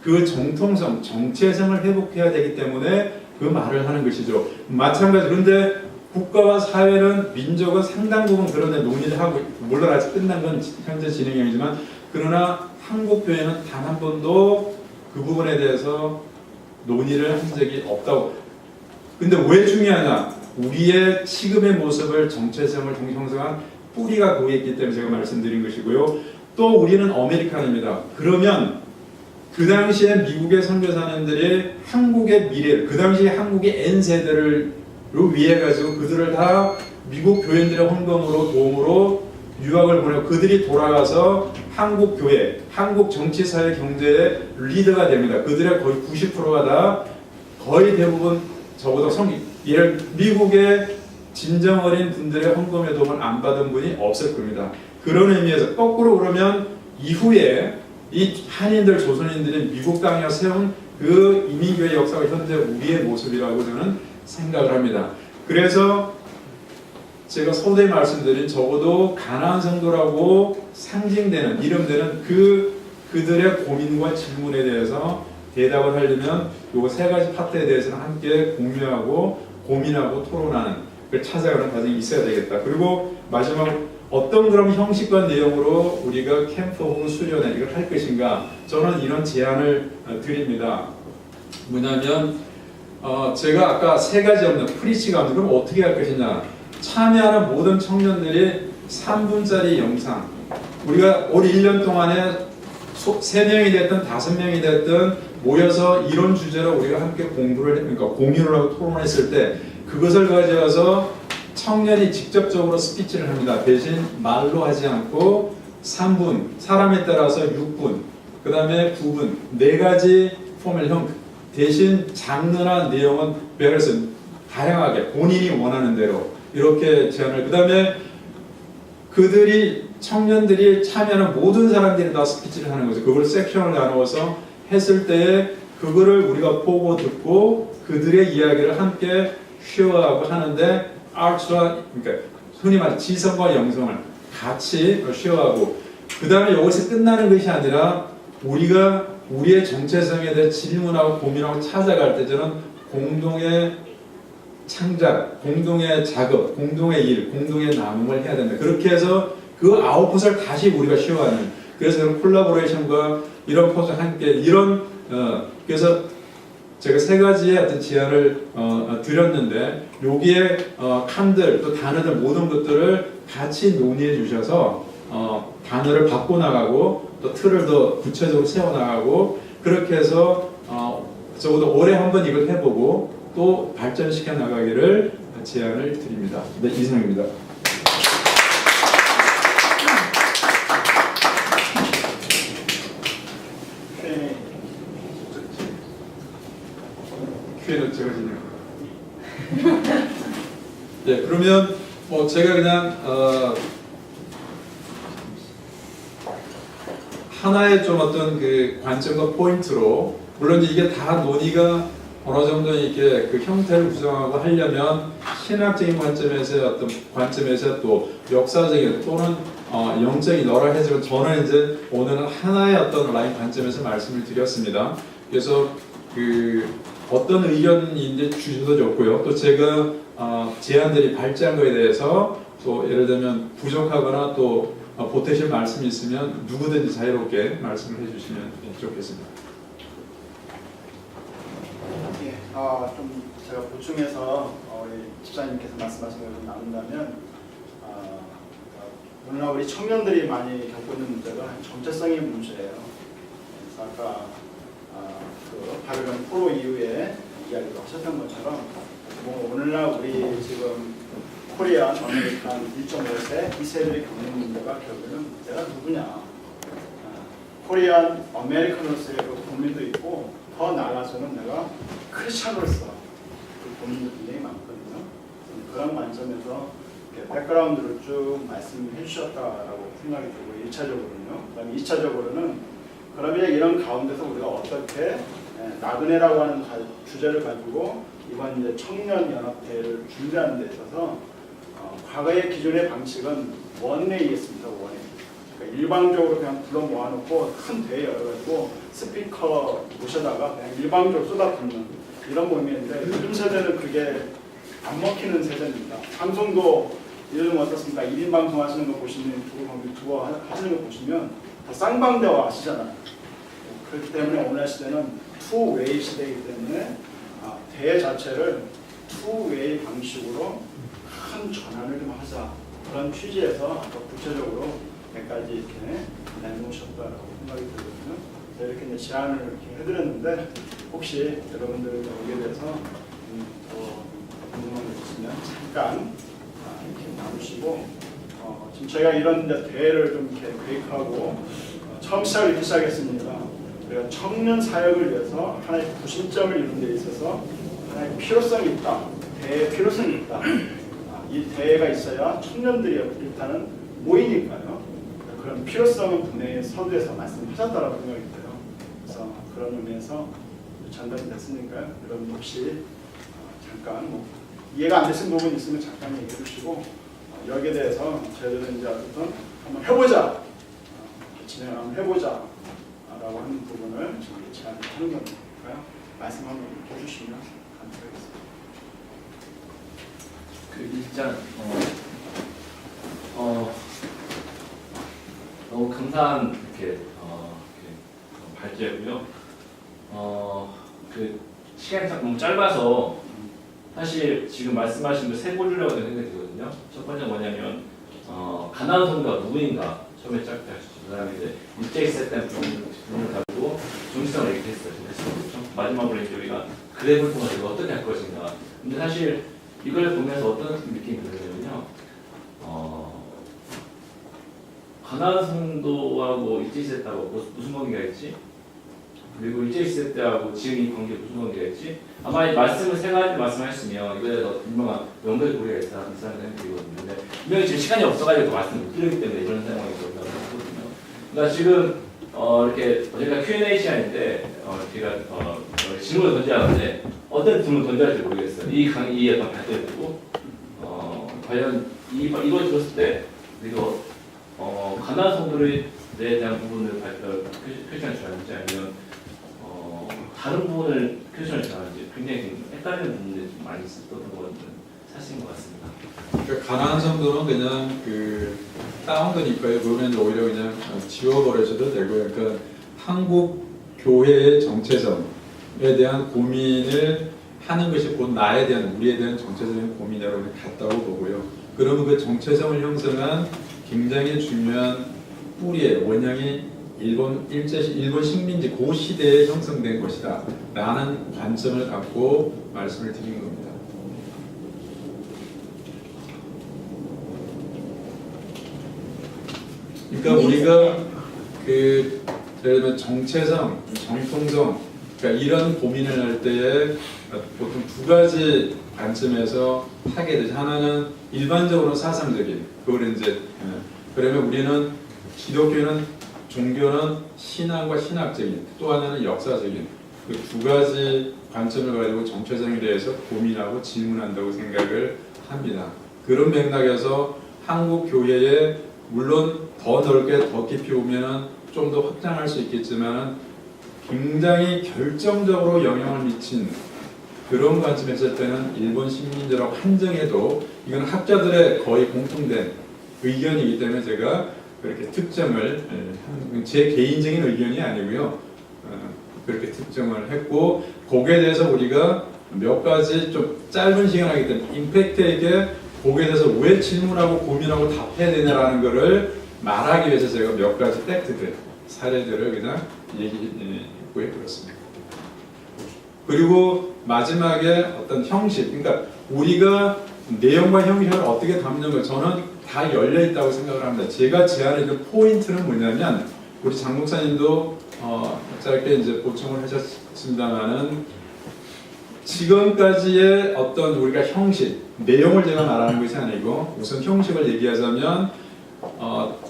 Speaker 1: 그 정통성, 정체성을 회복해야 되기 때문에 그 말을 하는 것이죠. 마찬가지 그런데 국가와 사회는 민족은 상당 부분 그런 데 논의를 하고 물론 아직 끝난 건 현재 진행형이지만 그러나 한국교회는 단 한 번도 그 부분에 대해서 논의를 한 적이 없다고. 근데 왜 중요하냐? 우리의 지금의 모습을 정체성을 형성한 뿌리가 거기에 있기 때문에 제가 말씀드린 것이고요. 또 우리는 아메리칸입니다. 그러면 그 당시에 미국의 선교사님들이 한국의 미래를 그 당시에 한국의 N세대를 위해 가지고 그들을 다 미국 교인들의 헌금으로 도움으로 유학을 보내고 그들이 돌아가서 한국 교회, 한국 정치, 사회, 경제의 리더가 됩니다. 그들의 거의 90%가 다 거의 대부분 적어도 미국의 진정 어린 분들의 헌금의 도움을 안 받은 분이 없을 겁니다. 그런 의미에서 거꾸로 그러면 이후에 이 한인들, 조선인들이 미국 땅에 세운 그 이민교회 역사가 현재 우리의 모습이라고 저는 생각을 합니다. 그래서 제가 서두에 말씀드린 적어도 가나안 성도라고 상징되는 이름되는 그들의 고민과 질문에 대해서 대답을 하려면 요 세 가지 파트에 대해서는 함께 공유하고 고민하고 토론하는 걸 찾아가는 과정이 있어야 되겠다. 그리고 마지막 어떤 그런 형식과 내용으로 우리가 캠프 혹은 수련회 이걸 할 것인가 저는 이런 제안을 드립니다. 뭐냐면 제가 아까 세 가지 없는 프리치가 없는 그럼 어떻게 할 것이냐 참여하는 모든 청년들이 3분짜리 영상 우리가 올 1년 동안에 3명이 됐든 5명이 됐든 모여서 이런 주제로 우리가 함께 그러니까 공유를 하고 토론을 했을 때 그것을 가져와서 청년이 직접적으로 스피치를 합니다. 대신 말로 하지 않고 3분, 사람에 따라서 6분, 그 다음에 9분, 4가지 포맷형 대신 장르나 내용은 배려서 다양하게 본인이 원하는 대로 이렇게 제안을 그 다음에 청년들이 참여하는 모든 사람들이 다 스피치를 하는 거죠. 그걸 섹션을 나누어서 했을 때에 그거를 우리가 보고 듣고 그들의 이야기를 함께 쉐어하고 하는데 아트와 그러니까 흔히 말해 지성과 영성을 같이 쉐어하고 그 다음에 여기서 끝나는 것이 아니라 우리가 우리의 정체성에 대해 질문하고 고민하고 찾아갈 때 저는 공동의 창작, 공동의 작업, 공동의 일, 공동의 나눔을 해야 된다. 그렇게 해서 그 아웃풋을 다시 우리가 쉐어하는, 그래서 그런 콜라보레이션과 이런 포즈와 함께 이런 그래서 제가 세 가지의 어떤 제안을 드렸는데 여기에 칸들 또 단어들 모든 것들을 같이 논의해 주셔서 단어를 바꿔 나가고 또 틀을 더 구체적으로 세워 나가고 그렇게 해서 적어도 올해 한번 이걸 해보고 또 발전시켜 나가기를 제안을 드립니다. 네, 이상입니다. Q는 제가 진행. 네, 그러면 뭐 제가 그냥 하나의 좀 어떤 그 관점과 포인트로 물론 이게 다 논의가 어느 정도 이렇게 그 형태를 구성하고 하려면 신학적인 관점에서 어떤 관점에서 또 역사적인 또는 영적인 여러 해석을 저는 이제 오늘은 하나의 어떤 라인 관점에서 말씀을 드렸습니다. 그래서 그 어떤 의견인지 주셔도 좋고요. 또 제가 제안들이 발제한 거에 대해서 또 예를 들면 부족하거나 또 보태실 말씀이 있으면 누구든지 자유롭게 말씀을 해주시면 좋겠습니다.
Speaker 3: 예, 좀 제가 보충해서 우리 집사님께서 말씀하신 걸 좀 나눈다면 오늘날 우리 청년들이 많이 겪고 있는 문제가 정체성의 문제예요. 그래서 아까 그 바벨론 포로 이후에 이야기도 하셨던 것처럼 뭐 오늘날 우리 지금 코리안 아메리칸 1.5세 이 세대들이 겪는 문제가 결국에는 문제가 누구냐? 코리안 아메리칸으로서의 그 고민도 있고 더 나아가서는 내가 크리스찬으로서 그 고민도 굉장히 많거든요. 그런 관점에서 백그라운드를 쭉 말씀해 주셨다라고 생각이 들고 1차적으로는요. 그다음에 2차적으로는 그러면 이런 가운데서 우리가 어떻게 나그네라고 하는 주제를 가지고 이번 이제 청년연합대회를 준비하는 데 있어서 과거의 기존의 방식은 원웨이였습니다. 원웨이. 그러니까 일방적으로 그냥 불러 모아놓고 큰 대회 열어가지고 스피커 모셔다가 그냥 일방적으로 쏟아붓는 이런 모임인데 요즘 세대는 그게 안 먹히는 세대입니다. 방송도 요즘 어떻습니까? 1인 방송 하시는 거 보시면 두어 하시는 거 보시면 다 쌍방대화 하시잖아요. 그렇기 때문에 오늘 시대는 투웨이 시대이기 때문에 대회 자체를 투웨이 방식으로 큰 전환을 좀 하자 그런 취지에서 더 구체적으로 몇 가지 이렇게 내놓으셨다라고 생각이 들거든요. 이렇게 이제 제안을 이렇게 해드렸는데 혹시 여러분들 여기에 대해서 더 궁금한 게 있으면 잠깐 이렇게 나누시고 지금 저희가 이런 이제 대회를 좀 이렇게 계획하고 처음 시작을 이렇게 시작했습니다. 우리가 청년 사역을 위해서 하나의 구심점을 이루는 데 있어서 하나의 필요성이 있다. 대회의 필요성이 있다. 이 대회가 있어야 청년들이 일단은 모이니까요. 그런 필요성은 분명히 서두에서 말씀하셨다라고 생각이 돼요. 그래서 그런 의미에서 전달이 됐으니까요. 여러분 혹시 잠깐 뭐 이해가 안 되신 부분 있으면 잠깐 얘기해 주시고 여기에 대해서 저희들은 이제 어쨌든 한번 해보자. 진행을 한번 해보자. 라고 하는 부분을 지금 제안을 하는 거니까요. 말씀 한번 해주시면 감사하겠습니다.
Speaker 4: 일단 너무 감사한 이렇게 발제고요. 그 시간이 너무 짧아서 사실 지금 말씀하신 거 세 고르려고 생각이 들거든요. 첫 번째 뭐냐면 가난한 성도가 누구인가 처음에 짧게 하시죠. 그다음에 이제 일제 있을 때 부분을 가지고 정체성을 얘기했어요. 그렇죠? 마지막으로 이제 우리가 그랩을 통해서 이거 어떻게 할 것인가. 근데 사실 이걸 보면서 어떤 느낌이 들냐면요. 가난한 성도하고 일제 있을 때하고 무슨 관계가 있지? 그리고 일제 있을 때하고 지금 이 관계 무슨 관계가 있지? 아마 이 말씀을 세 가지 말씀하셨으면 이거에 더 유명한 연결 고리가 있다는 생각이 들거든요. 근데 분명히 지금 시간이 없어가지고 말씀을 못 드리기 때문에 이런 상황이 있었다고 생각하거든요. 그러니까 지금 이렇게 저희가 Q&A 시간인데 제가 질문을 던져야 하는데 어떤 질문을 던져야 할지 모르겠어요. 이 강의 어떤 발전을 두고 과연 이걸 들었을 때 그리고 가난한 성도에 대한 부분을 표시한 줄 알지 아니면 다른 부분을 퀘스천을 제가 이제 굉장히 헷갈리는 부분들이 좀 많이 있었던 건 사실인 것 같습니다.
Speaker 1: 그러니까 가난한 성도는 그냥 그 다운되니까요. 그거는 오히려 그냥 지워버려셔도 되고요. 그러니까 한국 교회의 정체성에 대한 고민을 하는 것이 곧 나에 대한 우리에 대한 정체적인 고민이라고 같다고 보고요. 그러면 그 정체성을 형성한 굉장히 중요한 뿌리의 원형이 일본 식민지 그 시대에 형성된 것이다 라는 관점을 갖고 말씀을 드리는 겁니다. 그러니까 우리가 그 예를 들면 정체성, 정통성 그러니까 이런 고민을 할 때에 보통 두 가지 관점에서 하게 되죠. 하나는 일반적으로 사상적인 그걸 이제 그러면 우리는 기독교는 종교는 신앙과 신학적인 또 하나는 역사적인 그 두 가지 관점을 가지고 정체성에 대해서 고민하고 질문한다고 생각을 합니다. 그런 맥락에서 한국 교회에 물론 더 넓게 더 깊이 보면은 좀 더 확장할 수 있겠지만 굉장히 결정적으로 영향을 미친 그런 관점에서 할 때는 일본 식민지라고 한정해도 이건 학자들의 거의 공통된 의견이기 때문에 제가 그렇게 특정을 제 개인적인 의견이 아니고요. 그렇게 특정을 했고 거기에 대해서 우리가 몇 가지 좀 짧은 시간 하기 때문에 임팩트에게 거기에 대해서 왜 질문하고 고민하고 답해야 되냐라는 거를 말하기 위해서 제가 몇 가지 팩트들, 사례들을 그냥 얘기했고 그렇습니다. 그리고 마지막에 어떤 형식, 그러니까 우리가 내용과 형식을 어떻게 담는 걸 저는 다 열려 있다고 생각을 합니다. 제가 제안해준 포인트는 뭐냐면 우리 장 목사님도 짧게 이제 보충을 하셨습니다만은 지금까지의 어떤 우리가 형식, 내용을 제가 말하는 것이 아니고 우선 형식을 얘기하자면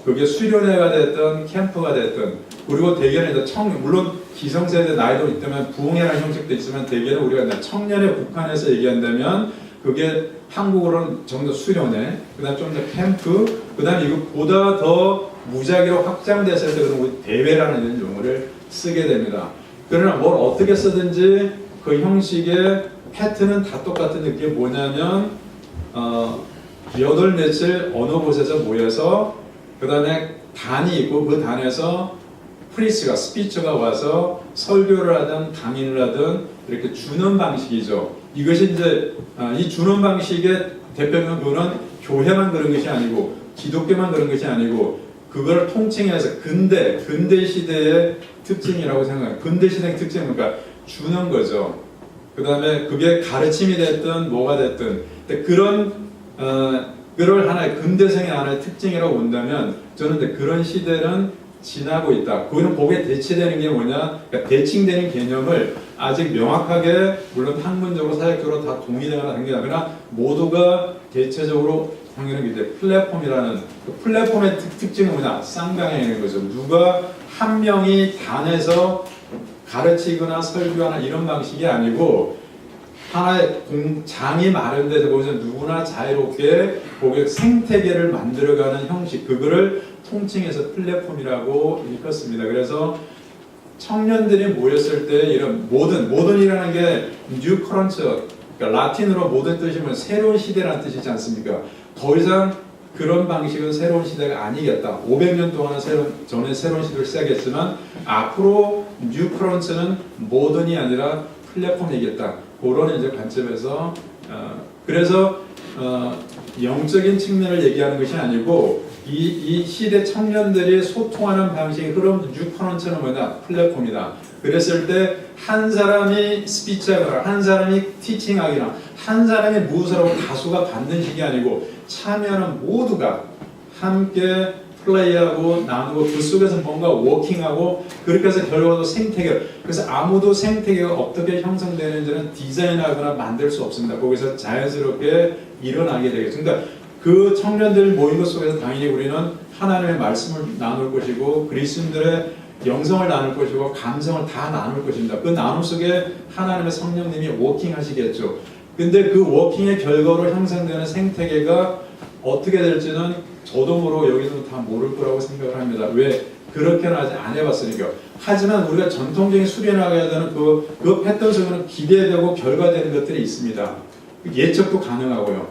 Speaker 1: 그게 수련회가 됐든 캠프가 됐든 그리고 대개는 물론 기성세대 나이도 있다면 부흥회라는 형식도 있지만 대개는 우리가 청년에 국한해서 얘기한다면 그게 한국어로는 좀 더 수련회, 그다음 좀 더 캠프, 그다음 이거보다 더 무작위로 확장됐을 때 그런 우리 대회라는 이런 용어를 쓰게 됩니다. 그러나 뭘 어떻게 쓰든지 그 형식의 패턴은 다 똑같은 게 뭐냐면 8 며칠 어느 곳에서 모여서 그 다음에 단이 있고 그 단에서 프리스가 스피처가 와서 설교를 하든 강의를 하든 이렇게 주는 방식이죠. 이것이 이제 이 주는 방식의 대표는 그거는 교회만 그런 것이 아니고 기독교만 그런 것이 아니고 그걸 통칭해서 근대 시대의 특징이라고 생각해요. 근대 시대의 특징은 그러니까 주는 거죠. 그 다음에 그게 가르침이 됐든 뭐가 됐든 그런 하나의 근대성의 하나의 특징이라고 본다면 저는 그런 시대는 지나고 있다. 그거는 거기에 대체되는 게 뭐냐? 그러니까 대칭되는 개념을 아직 명확하게 물론 학문적으로 사회적으로 다 동의되거나 하는 게 아니라 모두가 대체적으로 당연히 이제 플랫폼이라는 그 플랫폼의 특징은 뭐냐? 쌍방향인 거죠. 누가 한 명이 단에서 가르치거나 설교하나 이런 방식이 아니고 하나의 장이 마련돼서 거기서 누구나 자유롭게 거기에 생태계를 만들어가는 형식 그거를 통칭해서 플랫폼이라고 일컫습니다. 그래서 청년들이 모였을 때 이런 모던이라는 게 뉴 커런처 그러니까 라틴어로 모던 뜻이 면 새로운 시대라는 뜻이지 않습니까? 더 이상 그런 방식은 새로운 시대가 아니겠다. 500년 동안은 저는 새로운 시대를 시작했지만 앞으로 뉴 커런처는 모던이 아니라 플랫폼이겠다. 그런 이제 관점에서 그래서 영적인 측면을 얘기하는 것이 아니고 이 시대 청년들이 소통하는 방식의 흐름 뉴커런처는 뭐냐? 플랫폼이다. 그랬을 때 한 사람이 스피치하거나 한 사람이 티칭하거나 한 사람이 무엇을 다수가 받는 식이 아니고 참여하는 모두가 함께 플레이하고 나누고 그 속에서 뭔가 워킹하고 그렇게 해서 결과도 생태계 그래서 아무도 생태계가 어떻게 형성되는지는 디자인하거나 만들 수 없습니다. 거기서 자연스럽게 일어나게 되겠죠. 그러니까 그 청년들 모인 것 속에서 당연히 우리는 하나님의 말씀을 나눌 것이고 그리스도인들의 영성을 나눌 것이고 감성을 다 나눌 것입니다. 그 나눔 속에 하나님의 성령님이 워킹하시겠죠. 근데 그 워킹의 결과로 형성되는 생태계가 어떻게 될지는 저도 모르고 여기서 다 모를 거라고 생각을 합니다. 왜? 그렇게는 아직 안 해봤으니까. 하지만 우리가 전통적인 수련하게 되는 그 패턴 속에는 기대되고 결과되는 것들이 있습니다. 예측도 가능하고요.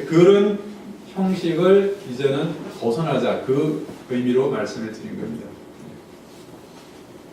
Speaker 1: 그런 형식을 이제는 벗어나자, 그 의미로 말씀을 드린 겁니다.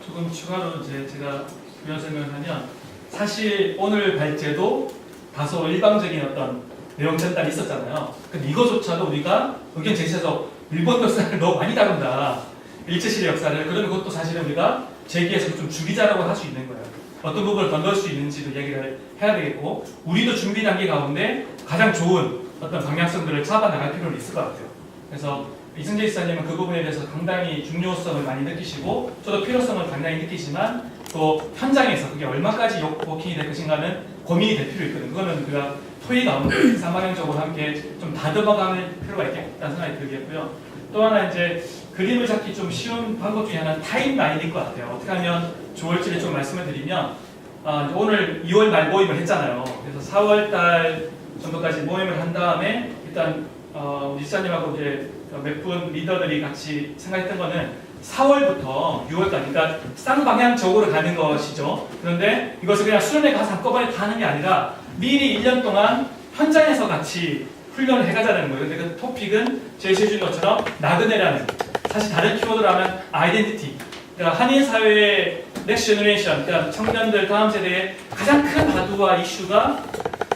Speaker 5: 조금 추가로 이제 제가 부연 설명을 하면, 사실 오늘 발제도 다소 일방적인 어떤 내용 전달이 있었잖아요. 근데 이거조차도 우리가 의견 제시해서 일본 역사를 너무 많이 다룬다, 일제시대 역사를, 그러면 그것도 사실은 우리가 제기해서 좀 줄이자라고 할 수 있는 거예요. 어떤 부분을 더 넣을 수 있는지도 얘기를 해야 되겠고, 우리도 준비 단계 가운데 가장 좋은 어떤 방향성들을 잡아 나갈 필요는 있을 것 같아요. 그래서 이승재 지사님은 그 부분에 대해서 상당히 중요성을 많이 느끼시고, 저도 필요성을 상당히 느끼지만, 또 현장에서 그게 얼마까지 워킹이 될 것인가는 고민이 될 필요 있거든요. 그거는 우리가 토의 가운데 쌍방향적으로 함께 좀 다듬어가는 필요가 있겠다는 생각이 들겠고요. 또 하나 이제 그림을 잡기 좀 쉬운 방법 중에 하나는 타임라인일 것 같아요. 어떻게 하면 좋을지를 좀 말씀을 드리면, 오늘 2월 말 모임을 했잖아요. 그래서 4월 달 정도까지 모임을 한 다음에 일단 우리 지사님하고 이제 몇 분 리더들이 같이 생각했던 거는 4월부터 6월까지, 그러니까 쌍방향적으로 가는 것이죠. 그런데 이것을 그냥 수련회 가서 한꺼번에 다 하는 게 아니라 미리 1년 동안 현장에서 같이 훈련을 해가자는 거예요. 근데 그 토픽은 제시해 준 것처럼 나그네라는, 사실 다른 키워드로 하면 아이덴티티, 그러니까 한인 사회의 넥스트 제너레이션, 그러니까 청년들 다음 세대의 가장 큰 화두와 이슈가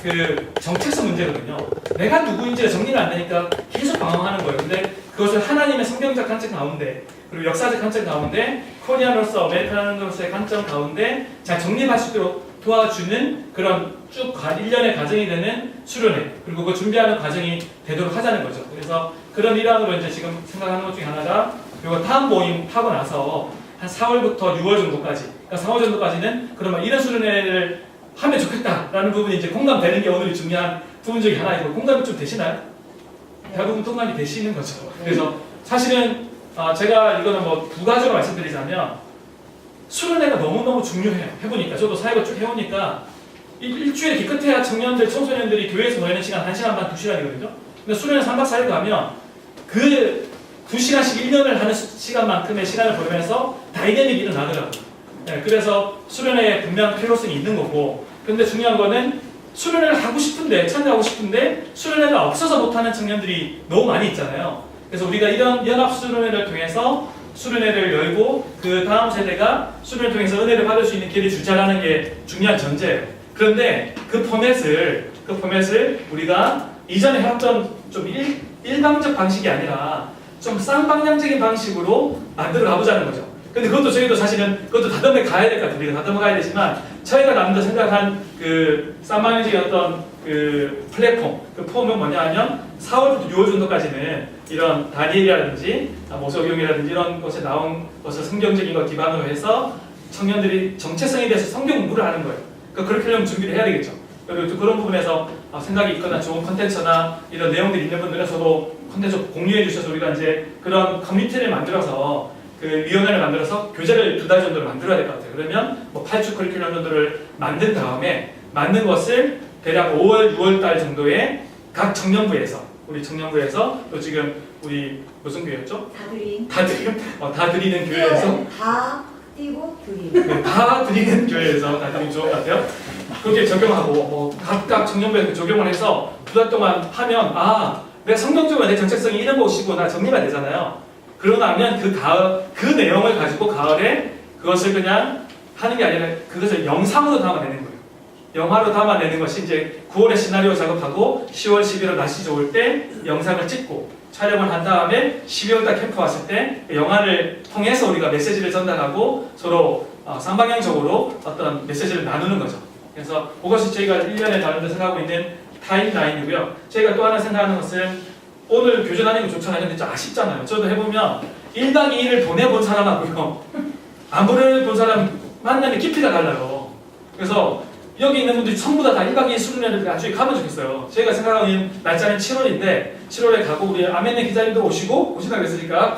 Speaker 5: 그 정체성 문제거든요. 내가 누구인지가 정리가 안 되니까 계속 방황하는 거예요. 근데 그것을 하나님의 성경적 관점 가운데, 그리고 역사적 관점 가운데, 코리아노로서 아메리카노로서의 관점 가운데 잘 정립할 수 있도록 도와주는 그런 쭉 1년의 과정이 되는 수련회, 그리고 그 준비하는 과정이 되도록 하자는 거죠. 그래서 그런 일환으로 이제 지금 생각하는 것 중에 하나가, 그리고 다음 모임 하고 나서 한 4월부터 6월 정도까지, 그러니까 4월 정도까지는 그러면 이런 수련회를 하면 좋겠다라는 부분이 이제 공감되는 게 오늘 중요한 부분 중에 하나이고, 공감이 좀 되시나요? 대부분 공감이 되시는 거죠. 그래서 사실은 제가 이거는 뭐 두 가지로 말씀드리자면, 수련회가 너무너무 중요해요. 해보니까 저도 사역을 쭉 해오니까 일주일에 기껏해야 청년들, 청소년들이 교회에서 보내는 시간 1시간 반, 2시간이거든요. 근데 수련회 3박 4일 가면 그 2시간씩 1년을 하는 시간만큼의 시간을 보내면서 다이내믹이 일어나더라고요. 네, 그래서 수련회에 분명 필요성이 있는 거고, 근데 중요한 거는 수련회를 하고 싶은데, 참여하고 싶은데 수련회가 없어서 못하는 청년들이 너무 많이 있잖아요. 그래서 우리가 이런 연합 수련회를 통해서 수련회를 열고 그 다음 세대가 수련회를 통해서 은혜를 받을 수 있는 길을 주자라는 게 중요한 전제예요. 그런데 그 포맷을 우리가 이전에 해왔던 좀 일방적 방식이 아니라 좀 쌍방향적인 방식으로 만들어 가보자는 거죠. 근데 그것도 저희도 사실은 그것도 다듬어 가야 될 것 같아요. 우리가 다듬어 가야 되지만, 저희가 남들 생각한 그 쌍방향적인 어떤 그 플랫폼, 그 폼은 뭐냐 하면 4월부터 6월 정도까지는 이런 다니엘이라든지 모세오경이라든지 이런 곳에 나온 것을 성경적인 것 기반으로 해서 청년들이 정체성에 대해서 성경 공부를 하는 거예요. 그러니까 그렇게 하려면 준비를 해야 되겠죠. 그리고 또 그런 부분에서 생각이 있거나 좋은 콘텐츠나 이런 내용들이 있는 분들은 저도 콘텐츠 공유해 주셔서 우리가 이제 그런 커뮤니티를 만들어서 그 위원회를 만들어서 교재를 2달 정도를 만들어야 될 것 같아요. 그러면 뭐 8주 커리큘럼 정도를 만든 다음에 만든 것을 대략 5월, 6월 달 정도에 각 청년부에서, 우리 청년부에서 또 지금 우리 무슨 교회였죠? 다 드리는 교회에서
Speaker 2: 다 띄고 드림.
Speaker 5: 다 드리는 교회에서 다 드리면 좋은 것 같아요. 그렇게 적용하고 각각 청년부에 적용을 해서 2달 동안 하면 내가 성경적으로 내 정체성이 이런 것이고 나 정리가 되잖아요. 그러고 나면 그 내용을 가지고 가을에 그것을 그냥 하는 게 아니라 그것을 영상으로 담아내는 거예요. 영화로 담아내는 것이 이제 9월에 시나리오 작업하고 10월, 11월 날씨 좋을 때 영상을 찍고 촬영을 한 다음에 12월달 캠프 왔을 때 영화를 통해서 우리가 메시지를 전달하고 서로 쌍방향적으로 어떤 메시지를 나누는 거죠. 그래서 그것이 저희가 1년에 다른데 생각하고 있는 타임라인이고요. 저희가 또 하나 생각하는 것은, 오늘 교제 다니는 거 좋잖아요. 근데 좀 아쉽잖아요. 저도 해보면 1박 2일을 보내본 사람하고요, 안 보내본 사람 만나면 깊이가 달라요. 그래서 여기 있는 분들이 전부 다 1박 2일 수련회를 나중에 가면 좋겠어요. 저희가 생각하는 날짜는 7월인데 7월에 가고 우리 아멘네 기자님도 오신다고 그랬으니까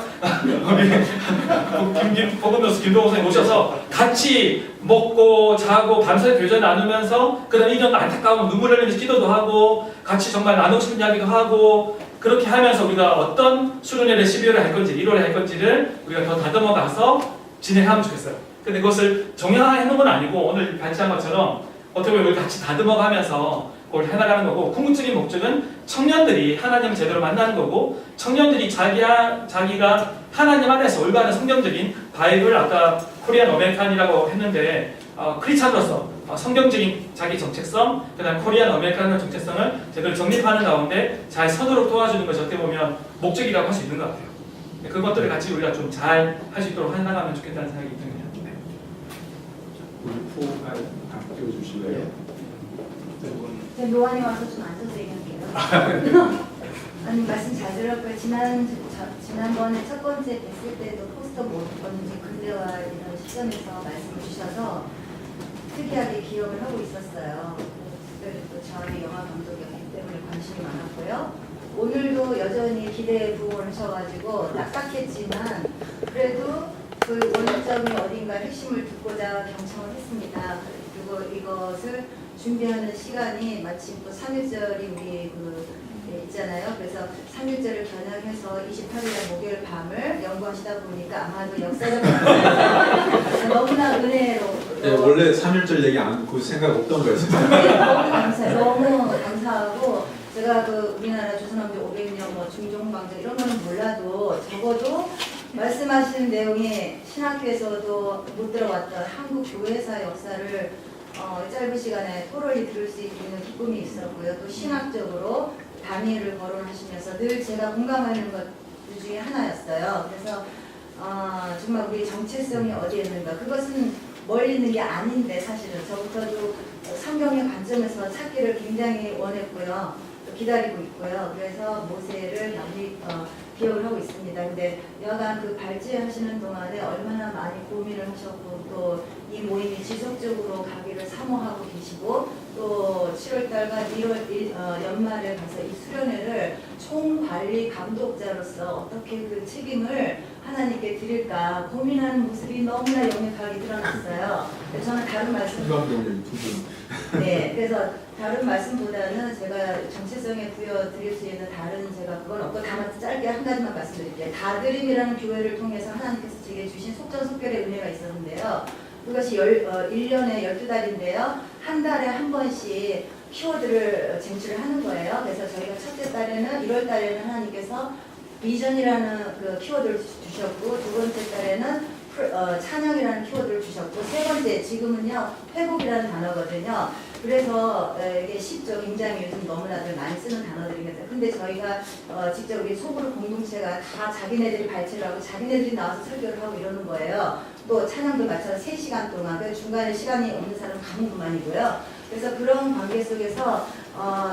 Speaker 5: 버금노스 김동호 선생님 오셔서 같이 먹고 자고 밤새 교제 나누면서 그다음 1년 안타까운 눈물 흘리면서 기도도 하고 같이 정말 나누고 싶은 이야기도 하고, 그렇게 하면서 우리가 어떤 수련회를 12월에 할 건지 1월에 할 건지를 우리가 더 다듬어 가서 진행하면 좋겠어요. 근데 그것을 정형화해 놓은 건 아니고 오늘 발제한 것처럼 어떻게 보면 우리 같이 다듬어가면서 그걸 해나가는 거고, 궁극적인 목적은 청년들이 하나님을 제대로 만나는 거고, 청년들이 자기가 하나님 안에서 올바른 성경적인 바이블, 아까 코리안 어메리칸이라고 했는데 크리스찬으로서 성경적인 자기 정체성, 그다음 코리안 어메리칸의 정체성을 제대로 정립하는 가운데 잘 서도록 도와주는 것이 어떻게 보면 목적이라고 할 수 있는 것 같아요. 그것들을 같이 우리가 좀 잘 할 수 있도록 해나가면 좋겠다는 생각이 듭니다. 네.
Speaker 1: 울프가 띄워주실래요?
Speaker 2: 제 요한이 와서 좀 앉아서 얘기할게요. 아니 말씀 잘 들었고요. 지난번에 첫 번째 뵀을 때도 포스터 뭔지 근대화 이런 시점에서 말씀을 주셔서 특이하게 기억을 하고 있었어요. 그때도 또 저희 영화 감독이었기 때문에 관심이 많았고요. 오늘도 여전히 기대에 부응하셔가지고 딱딱했지만 그래도 그 원점이 어딘가 핵심을 듣고자 경청을 했습니다. 그리고 이것을 준비하는 시간이 마침 또 3.1절이 우리 있잖아요. 그래서 3.1절을 겨냥해서 28일날 목요일 밤을 연구하시다 보니까 아마도 역사적 너무나 은혜로.
Speaker 1: 네, 원래 3.1절 얘기 그 생각 없던 거였어요.
Speaker 2: 네, 너무 감사해요. 너무 감사하고 제가 우리나라 조선왕조 500년 중종방정 이런 거는 몰라도 적어도 말씀하시는 내용이 신학교에서도 못 들어왔던 한국 교회사 역사를 짧은 시간에 토론이 들을 수 있는 기쁨이 있었고요. 또 신학적으로 다니엘을 거론하시면서 늘 제가 공감하는 것 중에 하나였어요. 그래서 정말 우리 정체성이 어디에 있는가, 그것은 멀리 있는 게 아닌데 사실은 저부터도 성경의 관점에서 찾기를 굉장히 원했고요. 또 기다리고 있고요. 그래서 모세를 많이 기억을 하고 있습니다. 근데 여간 그 발제하시는 동안에 얼마나 많이 고민을 하셨고 또 이 모임이 지속적으로 가기를 사모하고 계시고 또 7월달과 1월 연말에 가서 이 수련회를 총관리 감독자로서 어떻게 그 책임을 하나님께 드릴까 고민하는 모습이 너무나 역력하게 드러났어요. 저는 다른 말씀
Speaker 1: 감독님 두 분.
Speaker 2: 네, 그래서 다른 말씀보다는 제가 정체성에 부여드릴 수 있는 다른 제가 그건 없고 다만 짧게 한 가지만 말씀드릴게요. 다드림이라는 교회를 통해서 하나님께서 제게 주신 속전속결의 은혜가 있었는데요. 그것이 1년에 12달인데요. 한 달에 한 번씩 키워드를 쟁취를 하는 거예요. 그래서 저희가 첫째 달에는 1월 달에는 하나님께서 비전이라는 그 키워드를 주셨고 두 번째 달에는 찬양이라는 키워드를 주셨고 세 번째 지금은요 회복이라는 단어거든요. 그래서 이게 쉽죠. 굉장히 요즘 너무나들 많이 쓰는 단어들이거든요. 근데 저희가 직접 우리 소그룹 공동체가 다 자기네들이 발제를 하고 자기네들이 나와서 설교를 하고 이러는 거예요. 또 찬양도 마찬가지로 3시간 동안 그 중간에 시간이 없는 사람은 가문그만이고요. 그래서 그런 관계 속에서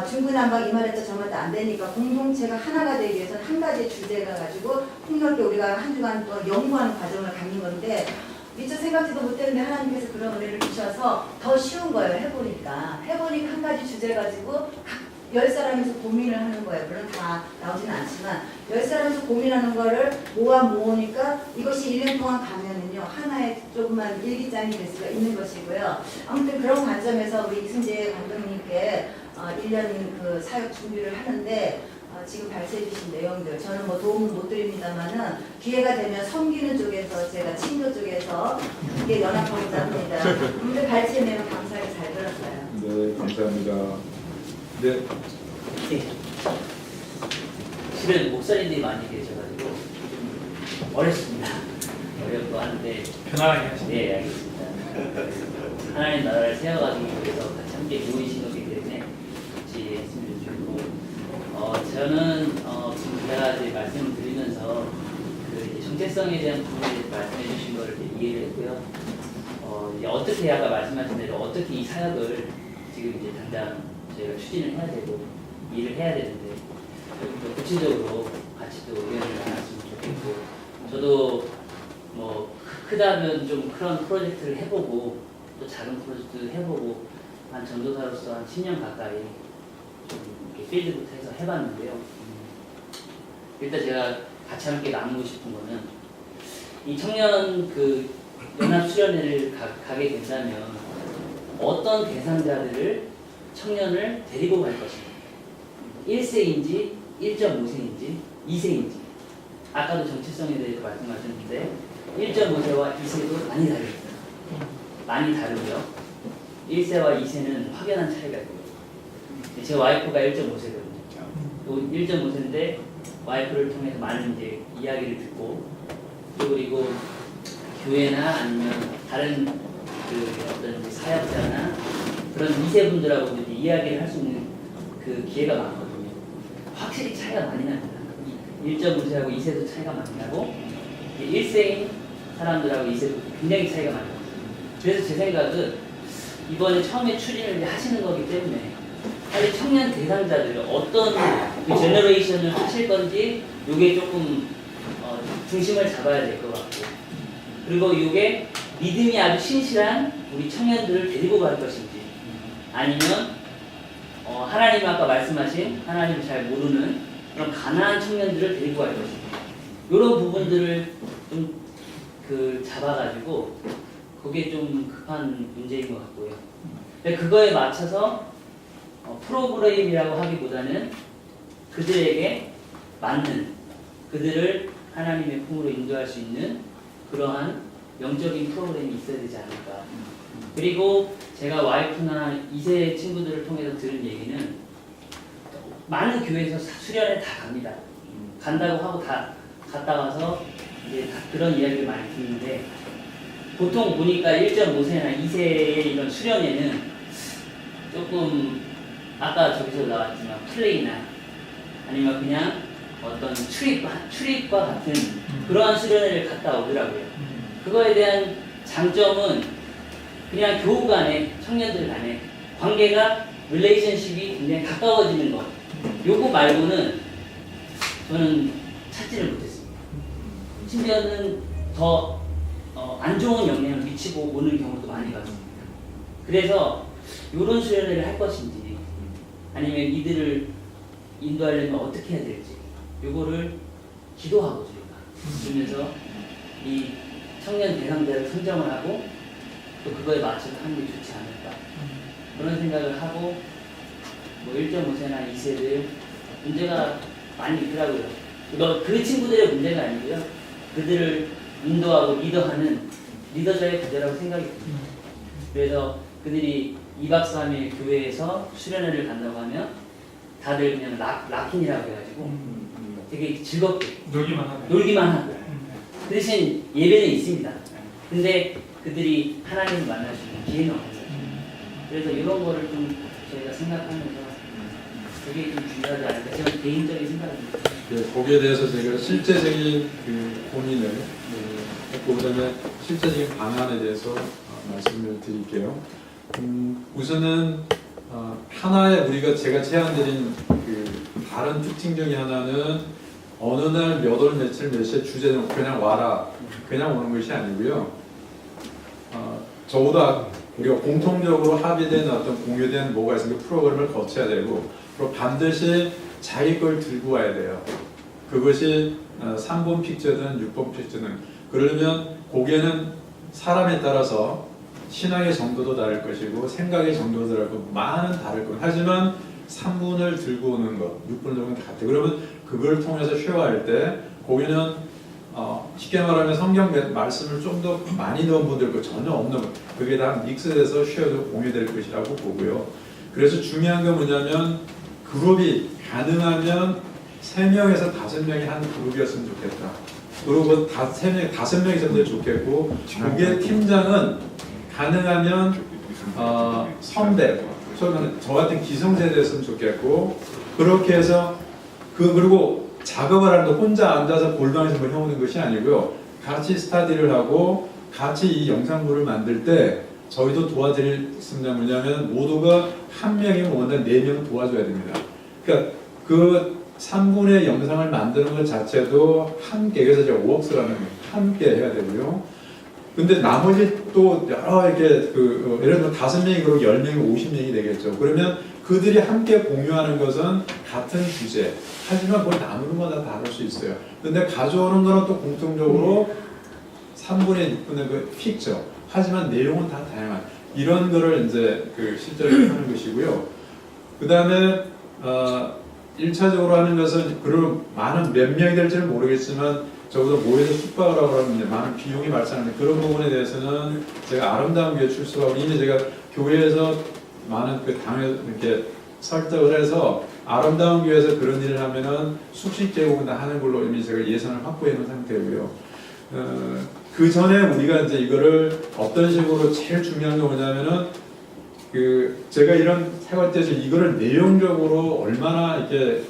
Speaker 2: 중구난방 이 말했다 저 말도 안 되니까 공동체가 하나가 되기 위해서는 한 가지 주제가 가지고 폭넓게 우리가 한 주간 또 연구하는 과정을 갖는 건데 미처 생각지도 못했는데 하나님께서 그런 은혜를 주셔서 더 쉬운 거예요. 해보니까 한 가지 주제 가지고 10사람에서 고민을 하는 거예요. 물론 다 나오지는 않지만 10사람에서 고민하는 거를 모으니까 이것이 1년 동안 가면은요 하나의 조그만 일기장이 될 수가 있는 것이고요. 아무튼 그런 관점에서 우리 이승재 감독님께 1년 그 사역 준비를 하는데 지금 발제해 주신 내용들 저는 뭐 도움은 못 드립니다만은 기회가 되면 섬기는 쪽에서 제가 친교 쪽에서 이게 연합하고자 합니다. 근데 발제 내용 감사하게 잘 들었어요.
Speaker 1: 네, 감사합니다. 네.
Speaker 6: 실은 목사님들이 많이 계셔가지고 어렵습니다. 어렵고 한데
Speaker 5: 편안하게 하시죠.
Speaker 6: 네, 알겠습니다. 하나님 나라를 세워가기 위해서 같이 함께 모이신 거기 때문에 같이 했으면 좋겠고 저는 지금 제가 이제 말씀을 드리면서 그 이제 정체성에 대한 부분에 말씀해 주신 거를 이해를 했고요. 이제 어떻게 아까 말씀하신 대로 어떻게 이 사역을 지금 이제 당장 저희가 추진을 해야 되고 일을 해야 되는데 조금 더 구체적으로 같이 또 의견을 나눴으면 좋겠고 저도 뭐 크다면 좀 그런 프로젝트를 해보고 또 작은 프로젝트도 해보고 한 전도사로서 한 10년 가까이 좀 이렇게 필드부터 해서 해봤는데요. 일단 제가 같이 함께 나누고 싶은 거는 이 청년 그 연합 수련회를 가게 된다면 어떤 대상자들을 청년을 데리고 갈 것인가. 1세인지 1.5세인지 2세인지 아까도 정체성에 대해서 말씀하셨는데 1.5세와 2세도 많이 다릅니다. 많이 다르고요. 1세와 2세는 확연한 차이가 있고요. 제 와이프가 1.5세거든요. 또 1.5세인데 와이프를 통해서 많은 이제 이야기를 듣고 또 그리고 교회나 아니면 다른 그 어떤 이제 사역자나 그런 2세 분들하고 이제 이야기를 할 수 있는 그 기회가 많거든요. 확실히 차이가 많이 납니다. 1.5세하고 2세도 차이가 많이 나고 1세인 사람들하고 2세도 굉장히 차이가 많이 납니다. 그래서 제 생각은 이번에 처음에 추진을 이제 하시는 거기 때문에 빨리 청년 대상자들 어떤 그 제너레이션을 하실 건지 이게 조금 중심을 잡아야 될 것 같고 그리고 이게 믿음이 아주 신실한 우리 청년들을 데리고 갈 것인지 아니면 하나님 아까 말씀하신 하나님을 잘 모르는 그런 가난한 청년들을 데리고 갈 것인지 이런 부분들을 좀 그 잡아가지고 그게 좀 급한 문제인 것 같고요. 근데 그거에 맞춰서 프로그램이라고 하기보다는 그들에게 맞는 그들을 하나님의 품으로 인도할 수 있는 그러한 영적인 프로그램이 있어야 되지 않을까. 그리고 제가 와이프나 2세 친구들을 통해서 들은 얘기는 많은 교회에서 수련회 다 갑니다. 간다고 하고 다 갔다 와서 이제 다 그런 이야기를 많이 듣는데 보통 보니까 1.5세나 2세의 이런 수련회는 조금 아까 저기서 나왔지만 플레이나 아니면 그냥 어떤 출입과 같은 그러한 수련회를 갔다 오더라고요. 그거에 대한 장점은 그냥 교우 간에 청년들 간에 관계가 릴레이션십이 굉장히 가까워지는 것. 요거 말고는 저는 찾지를 못했습니다. 심지어는 더 안 좋은 영향을 미치고 오는 경우도 많이 봤습니다. 그래서 이런 수련회를 할 것인지 아니면 이들을 인도하려면 어떻게 해야 될지 요거를 기도하고 저희가 그러면서 이 청년 대상자를 선정을 하고 또 그거에 맞춰서 하는 게 좋지 않을까 그런 생각을 하고 뭐 1.5세나 2세들 문제가 많이 있더라고요. 그 친구들의 문제가 아니고요. 그들을 인도하고 리더하는 리더자의 부재라고 생각이 듭니다. 그래서 그들이 2박 3일 교회에서 수련회를 간다고 하면 다들 그냥 락인이라고 해가지고 되게 즐겁게 놀기만 하고 그 대신 예배는 있습니다. 근데 그들이 하나님을 만날 수 있는 기회는 없는 거죠. 그래서 이런 거를 좀 저희가 생각하면서 되게 좀 중요하지 않을까 저는 개인적인 생각입니다.
Speaker 1: 네, 거기에 대해서 제가 실제적인 그 고민을 했고 그다음에 실제적인 방안에 대해서 말씀을 드릴게요. 우선은 하나의 우리가 제가 제안드린 그 다른 특징 중에 하나는 어느 날 몇 월 며칠 몇 시에 주제는 그냥 와라 그냥 오는 것이 아니고요. 저보다 우리가 공통적으로 합의된 어떤 공유된 뭐가 있으면 그 프로그램을 거쳐야 되고 그리고 반드시 자기 걸 들고 와야 돼요. 그것이 3번 픽처든 6번 픽처든 그러려면 거기에는 사람에 따라서 신앙의 정도도 다를 것이고 생각의 정도도 다르고 많은 다를 것. 하지만 3분을 들고 오는 것, 6분을 들고 오는 게 같아요. 그러면 그걸 통해서 쉐어할 때 거기는 쉽게 말하면 성경 말씀을 좀 더 많이 넣은 분들 거 전혀 없는 것. 그게 다 믹스돼서 쉐어도 공유될 것이라고 보고요. 그래서 중요한 건 뭐냐면 그룹이 가능하면 3명에서 5명이 한 그룹이었으면 좋겠다. 그리고 5명이 있으면 좋겠고 그게 팀장은 가능하면 선배, 저 같은 기성세대였으면 좋겠고 그렇게 해서 그리고 작업을 하는데 혼자 앉아서 골방에서 뭐 해오는 것이 아니고요. 같이 스타디를 하고 같이 이 영상물을 만들 때 저희도 도와드리겠습니다. 뭐냐면 모두가 한 명이면 원래 4명 도와줘야 됩니다. 그러니까 그 3분의 영상을 만드는 것 자체도 함께, 그래서 제가 워크스라는 함께 해야 되고요. 근데 나머지 또 여러 이렇게 예를 들어 5명이 그러고 10명이 50명이 되겠죠. 그러면 그들이 함께 공유하는 것은 같은 주제. 하지만 그걸 나누는 건 다 다를 수 있어요. 근데 가져오는 거는 또 공통적으로 3분의 6분의 그 픽처. 하지만 내용은 다 다양한. 이런 거를 이제 실제로 하는 것이고요. 그 다음에 1차적으로 하는 것은 그런 많은 몇 명이 될지는 모르겠지만 적어도 모여서 숙박을 하고 그러면 많은 비용이 발생하는데 그런 부분에 대해서는 제가 아름다운 교회 출소하고 이미 제가 교회에서 많은 그 당을 이렇게 설득을 해서 아름다운 교회에서 그런 일을 하면은 숙식 제공을 다 하는 걸로 이미 제가 예산을 확보해 놓은 상태고요. 그 전에 우리가 이제 이거를 어떤 식으로 제일 중요한 게 뭐냐면은 제가 이런 생활 때에서 이거를 내용적으로 얼마나 이렇게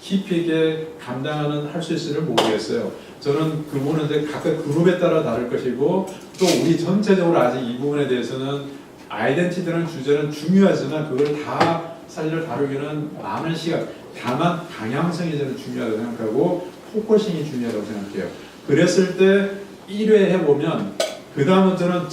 Speaker 1: 깊이 있게 감당하는 할 수 있을지를 모르겠어요. 저는 그 부분은 이제 각각 그룹에 따라 다를 것이고 또 우리 전체적으로 아직 이 부분에 대해서는 아이덴티티라는 주제는 중요하지만 그걸 다 사실을 다루기는 많은 시간, 다만 방향성이 저는 중요하다고 생각하고 포커싱이 중요하다고 생각해요. 그랬을 때 1회 해보면 그 다음부터는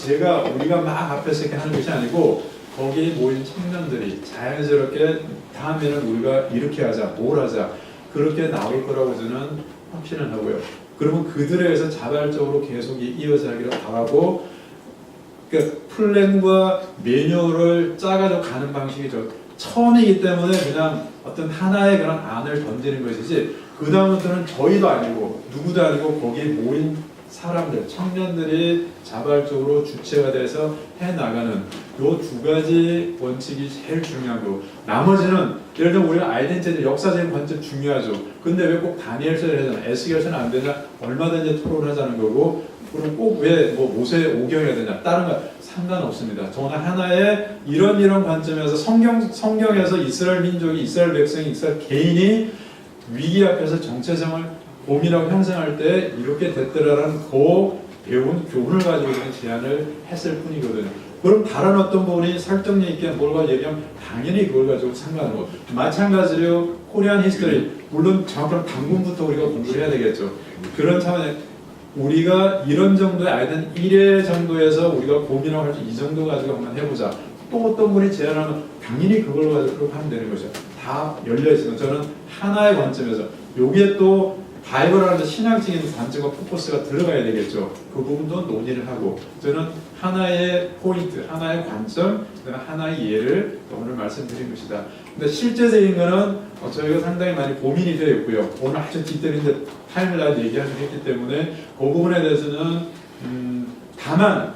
Speaker 1: 우리가 막 앞에서 이렇게 하는 것이 아니고 거기에 모인 청년들이 자연스럽게 다음에는 우리가 이렇게 하자, 뭘 하자 그렇게 나올 거라고 저는 확신을 하고요. 그러면 그들에 의해서 자발적으로 계속 이어가기를 바라고 그 플랜과 매뉴얼을 짜가지고 가는 방식이죠. 처음이기 때문에 그냥 어떤 하나의 그런 안을 던지는 것이지 그 다음부터는 저희도 아니고 누구도 아니고 거기에 모인 사람들, 청년들이 자발적으로 주체가 돼서 해나가는 요 두 가지 원칙이 제일 중요하고 나머지는 예를 들면 우리가 아이덴티티 역사적인 관점 중요하죠. 근데 왜 꼭 다니엘서를 하잖아. 에스겔서는 안 되냐? 얼마든지 토론하자는 거고 그럼 꼭 왜 모세 오경해야 되냐? 다른 거 상관없습니다. 저는 하나의 이런 관점에서 성경에서 이스라엘 민족이 이스라엘 백성이 이스라엘 개인이 위기 앞에서 정체성을 고민하고 형성할 때 이렇게 됐더라라는 그 배운 교훈을 가지고 그냥 제안을 했을 뿐이거든요. 그럼 다른 어떤 부분이 설득력 있게 뭘가 얘기하면 당연히 그걸 가지고 상관하고 마찬가지로 코리안 히스토리 물론 정확한 단군부터 우리가 공부를 해야 되겠죠. 그런 차원에 우리가 이런 정도의 아이든 1회 정도에서 우리가 고민하고 할 수 이 정도 가지고 한번 해보자. 또 어떤 분이 제안하면 당연히 그걸 가지고 하면 되는 거죠. 다 열려있어요. 저는 하나의 관점에서 여기에 또 바이블이라는 신앙적인 관점과 포커스가 들어가야 되겠죠. 그 부분도 논의를 하고 저는 하나의 포인트, 하나의 관점, 하나의 예를 오늘 말씀드린 것이다. 근데 실제적인 거는 저희가 상당히 많이 고민이 되어 있고요. 오늘 아주 뒷뜰인데 타임라인 얘기하기 때문에 그 부분에 대해서는 다만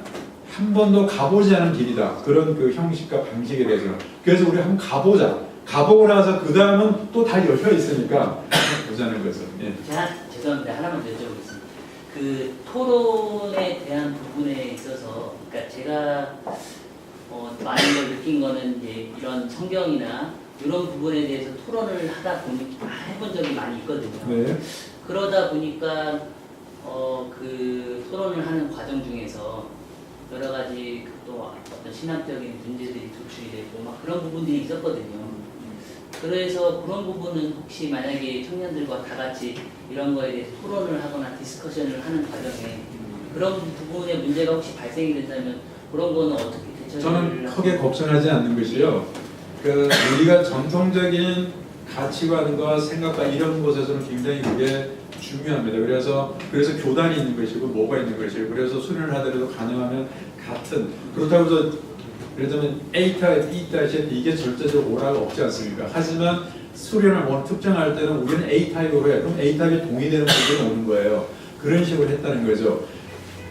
Speaker 1: 한 번도 가보지 않은 길이다. 그런 그 형식과 방식에 대해서는. 그래서 우리 한번 가보자. 가보고 나서 그 다음은 또 다 열려 있으니까 보자는 거죠. 예.
Speaker 6: 제가 죄송합니다. 하나만 여쭤보겠습니다. 그 토론에 대한 부분에 있어서, 그러니까 제가 많은 걸 느낀 거는 이제 이런 성경이나 이런 부분에 대해서 토론을 하다 보니 해본 적이 많이 있거든요.
Speaker 1: 네.
Speaker 6: 그러다 보니까 그 토론을 하는 과정 중에서 여러 가지 또 어떤 신학적인 문제들이 도출이 되고 막 그런 부분들이 있었거든요. 그래서 그런 부분은 혹시 만약에 청년들과 다 같이 이런 거에 대해서 토론을 하거나 디스커션을 하는 과정에 그런 부분에 문제가 혹시 발생이 된다면 그런 거는 어떻게 대처를
Speaker 1: 저는 크게 걱정하지 않는 것이요. 우리가 전통적인 가치관과 생각과 이런 것에서는 굉장히 그게 중요합니다. 그래서 교단이 있는 것이고 뭐가 있는 것이고 그래서 수련을 하더라도 가능하면 같은 그렇다고 해서 예를 들면 A 타입, B 타입 이게 절대적으로 오라가 없지 않습니까? 하지만 수련을 특정할 때는 우리는 A 타입으로 해. 그럼 A 타입이 동의되는 부분이 오는 거예요. 그런 식으로 했다는 거죠.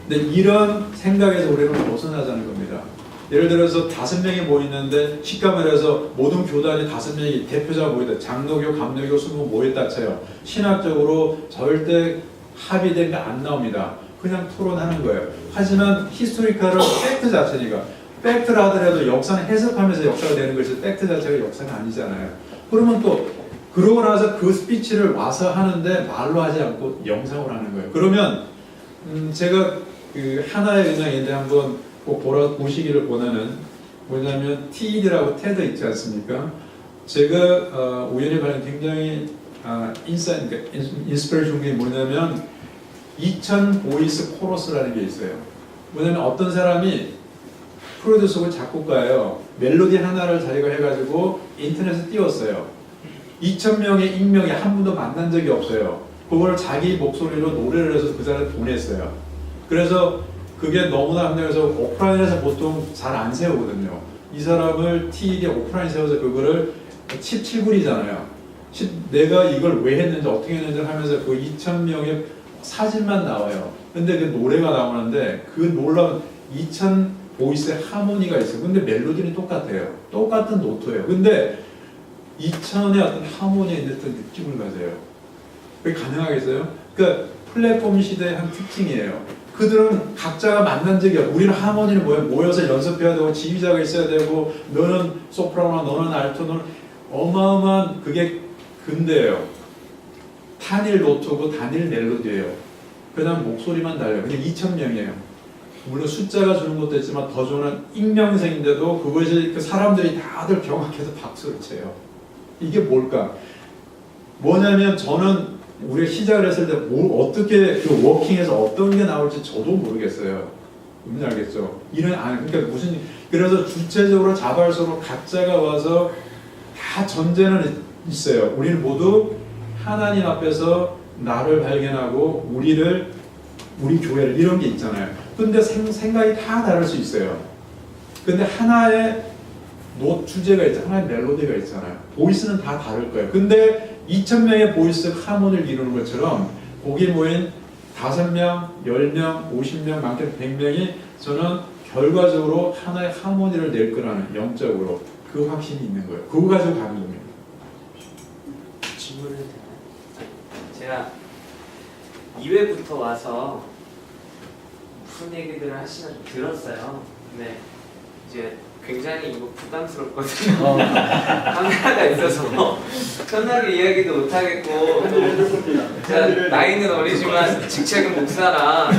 Speaker 1: 근데 이런 생각에서 우리는 벗어나자는 겁니다. 예를 들어서 5명이 모이는데 식감을 해서 모든 교단이 5명이 대표자가 모이다. 장로교, 감로교, 수모 모였다 쳐요. 신학적으로 절대 합의된 게 안 나옵니다. 그냥 토론하는 거예요. 하지만 히스토리컬은 팩트 자체니까 팩트를 하더라도 역사는 해석하면서 역사가 되는 것이 팩트 자체가 역사가 아니잖아요. 그러면 또 그러고 나서 그 스피치를 와서 하는데 말로 하지 않고 영상으로 하는 거예요. 그러면 제가 그 하나의 은행인데 한번 꼭 보시기를 권하는 뭐냐면 TED라고 테드 있지 않습니까? 제가 우연히 발견 굉장히 인스피레이션 게 뭐냐면 2000 보이스 코러스라는 게 있어요. 뭐냐면 어떤 사람이 프로듀서고 작곡가예요. 멜로디 하나를 자기가 해가지고 인터넷에 띄웠어요. 2000명의 익명이 한 분도 만난 적이 없어요. 그걸 자기 목소리로 노래를 해서 그 사람을 보냈어요. 그래서 그게 너무나 한데서 오프라인에서 보통 잘 안 세우거든요. 이 사람을 TED에 오프라인 세워서 그거를 17불이잖아요. 내가 이걸 왜 했는지 어떻게 했는지 하면서 그 2000명의 사진만 나와요. 근데 그 노래가 나오는데 그 놀라운 2000 보이스의 하모니가 있어요. 근데 멜로디는 똑같아요. 똑같은 노트예요. 근데 2000의 어떤 하모니에 어떤 느낌을 가져요. 그게 가능하겠어요? 그러니까 플랫폼 시대의 한 특징이에요. 그들은 각자가 만난 적이 없어요. 우리는 하모니는 뭐예요? 모여서 연습해야 되고 지휘자가 있어야 되고 너는 소프라노, 너는 알토, 너는 어마어마한 그게 근대예요. 단일 노트고 단일 멜로디예요. 그다음 목소리만 달라요. 그냥 2000명이에요. 물론 숫자가 주는 것도 있지만 더 좋은 익명성인데도 그것이 그 사람들이 다들 경악해서 박수를 쳐요. 이게 뭘까? 뭐냐면 저는 우리가 시작을 했을 때 어떻게 그 워킹에서 어떤 게 나올지 저도 모르겠어요. 뭔지 알겠죠? 그러니까 무슨 그래서 주체적으로 자발적으로 각자가 와서 다 전제는 있어요. 우리는 모두 하나님 앞에서 나를 발견하고 우리 교회를 이런 게 있잖아요. 근데 생각이 다 다를 수 있어요. 근데 하나의 주제가 있잖아요. 하나의 멜로디가 있잖아요. 보이스는 다 다를 거예요. 근데 2000명의 보이스 하모니를 이루는 것처럼 거기 모인 5명, 10명, 50명, 많게는 100명이 저는 결과적으로 하나의 하모니를 낼 거라는 영적으로 그 확신이 있는 거예요. 그거 가지고 가는 겁니다.
Speaker 7: 질문을 드려요. 제가 2회부터 와서 무슨 얘기들을 하시는지 들었어요. 근데 이제 굉장히 이거 부담스럽거든요. 카메라가 있어서 편하게 이야기도 못하겠고 제가 나이는 어리지만 직책은 목사라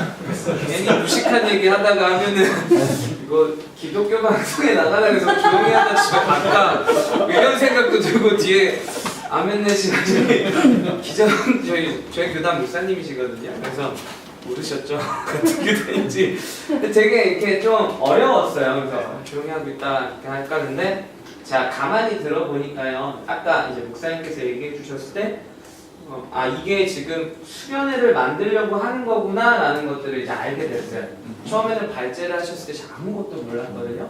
Speaker 7: 괜히 무식한 얘기 하다가 하면은 이거 기독교 방송에 나가라 해서 조용히 하다 집에 갈까 이런 생각도 들고 뒤에 아멘 내시는 저희 교단 목사님이시거든요. 그래서 모르셨죠? 같은 교단인지. 근데 되게 이렇게 좀 어려웠어요. 그래서 조용히 하고 있다 이렇게 할까. 근데 제가 가만히 들어보니까요. 아까 이제 목사님께서 얘기해 주셨을 때 이게 지금 수련회를 만들려고 하는 거구나 라는 것들을 이제 알게 됐어요. 처음에는 발제를 하셨을 때 아무것도 몰랐거든요.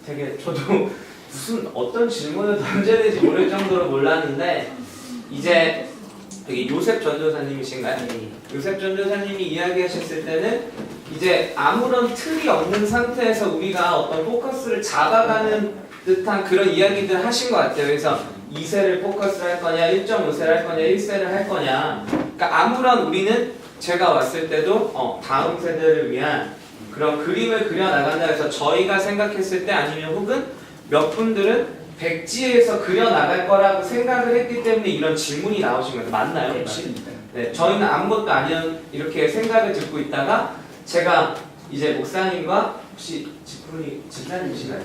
Speaker 7: 되게 저도 무슨 어떤 질문을 던져야 될지 모를 정도로 몰랐는데 이제 여기 요셉 전도사님이신가요? 요셉 전도사님이 이야기하셨을 때는 이제 아무런 틀이 없는 상태에서 우리가 어떤 포커스를 잡아가는 듯한 그런 이야기들 하신 것 같아요. 그래서 2세를 포커스를 할 거냐, 1.5세를 할 거냐, 1세를 할 거냐. 그러니까 아무런 우리는 제가 왔을 때도 다음 세대를 위한 그런 그림을 그려나간다 해서 저희가 생각했을 때 아니면 혹은 몇 분들은 백지에서 그려나갈 거라고 생각을 했기 때문에 이런 질문이 나오신 거예요. 맞나요? 혹시? 네, 저희는 아무것도 아니었 이렇게 생각을 듣고 있다가 제가 이제 목사님과 혹시 집사님이신가요?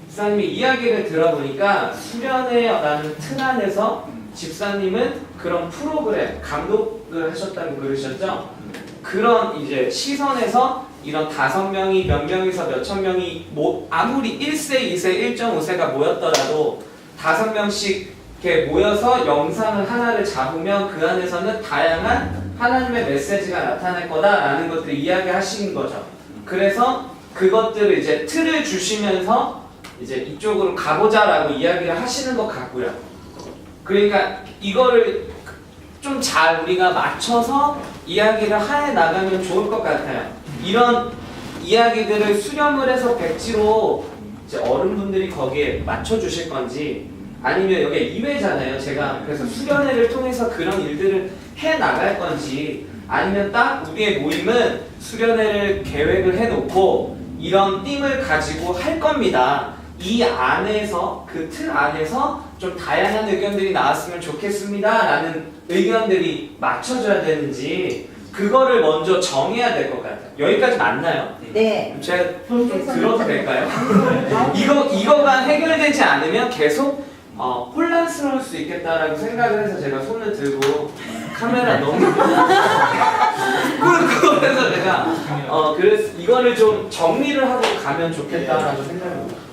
Speaker 7: 집사님의 이야기를 들어보니까 수련회라는 틀 안에서 집사님은 그런 프로그램 감독을 하셨다고 그러셨죠? 그런 이제 시선에서 이런 5명이 몇 명에서 몇천 명이 아무리 1세, 2세, 1.5세가 모였더라도 5명씩 이렇게 모여서 영상을 하나를 잡으면 그 안에서는 다양한 하나님의 메시지가 나타날 거다라는 것들을 이야기하신 거죠. 그래서 그것들을 이제 틀을 주시면서 이제 이쪽으로 가보자라고 이야기를 하시는 것 같고요. 그러니까 이거를 좀 잘 우리가 맞춰서 이야기를 해 나가면 좋을 것 같아요. 이런 이야기들을 수렴을 해서 백지로 이제 어른분들이 거기에 맞춰주실 건지 아니면 여기 2회잖아요. 제가 그래서 수련회를 통해서 그런 일들을 해 나갈 건지 아니면 딱 우리의 모임은 수련회를 계획을 해놓고 이런 띵을 가지고 할 겁니다. 이 안에서 그 틀 안에서 좀 다양한 의견들이 나왔으면 좋겠습니다 라는 의견들이 맞춰져야 되는지 그거를 먼저 정해야 될 것 같아요. 여기까지 맞나요?
Speaker 2: 네.
Speaker 7: 제가 좀 들어도 될까요? 이거가 해결되지 않으면 계속 혼란스러울 수 있겠다라고 생각을 해서 제가 손을 들고 카메라 너무 그래서 제가 그래서 이거를 좀 정리를 하고 가면 좋겠다라고 생각합니다.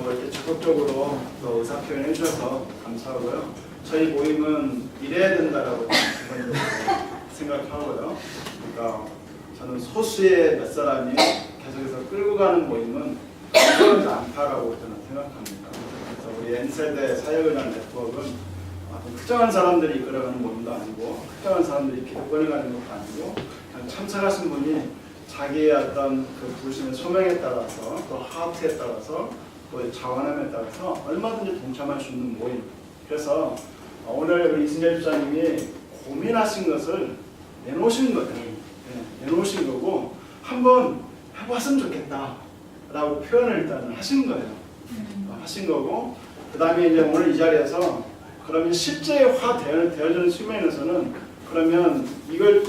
Speaker 3: 이렇게 적극적으로 또 의사 표현해 주셔서 감사하고요. 저희 모임은 이래야 된다라고 생각하고요. 그러니까 저는 소수의 몇 사람이 계속해서 끌고 가는 모임은 그러지 않다라고 저는 생각합니다. 그래서 우리 N세대 사역을 위한 네트워크는 특정한 사람들이 이끌어가는 모임도 아니고 특정한 사람들이 기득권을 가는 것도 아니고 그냥 참석하신 분이 자기의 어떤 그 부르심의 소명에 따라서 또 하트에 따라서 또 자원함에 따라서 얼마든지 동참할 수 있는 모임. 그래서 오늘 우리 이승재 집사님이 고민하신 것을 내놓으신 거예요. 네, 내놓으신 거고 한번 해봤으면 좋겠다라고 표현을 일단 하신 거예요. 하신 거고 그 다음에 이제 오늘 이 자리에서 그러면 실제화 되어지는 측면에서는 그러면 이걸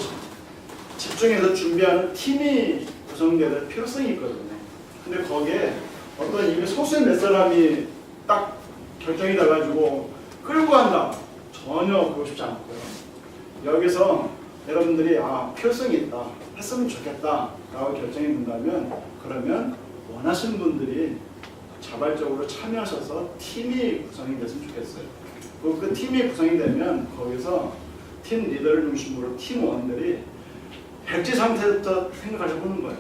Speaker 3: 집중해서 준비하는 팀이 구성되어야 될 필요성이 있거든요. 근데 거기에 어떤 이미 소수의 몇 사람이 딱 결정이 돼가지고 끌고 간다. 전혀 그러고 싶지 않고요. 여기서 여러분들이 필요성이 있다. 했으면 좋겠다. 라고 결정이 된다면 그러면 원하시는 분들이 자발적으로 참여하셔서 팀이 구성이 됐으면 좋겠어요. 그리고 그 팀이 구성이 되면 거기서 팀 리더를 중심으로 팀원들이 백지 상태부터 생각을 해보는 거예요.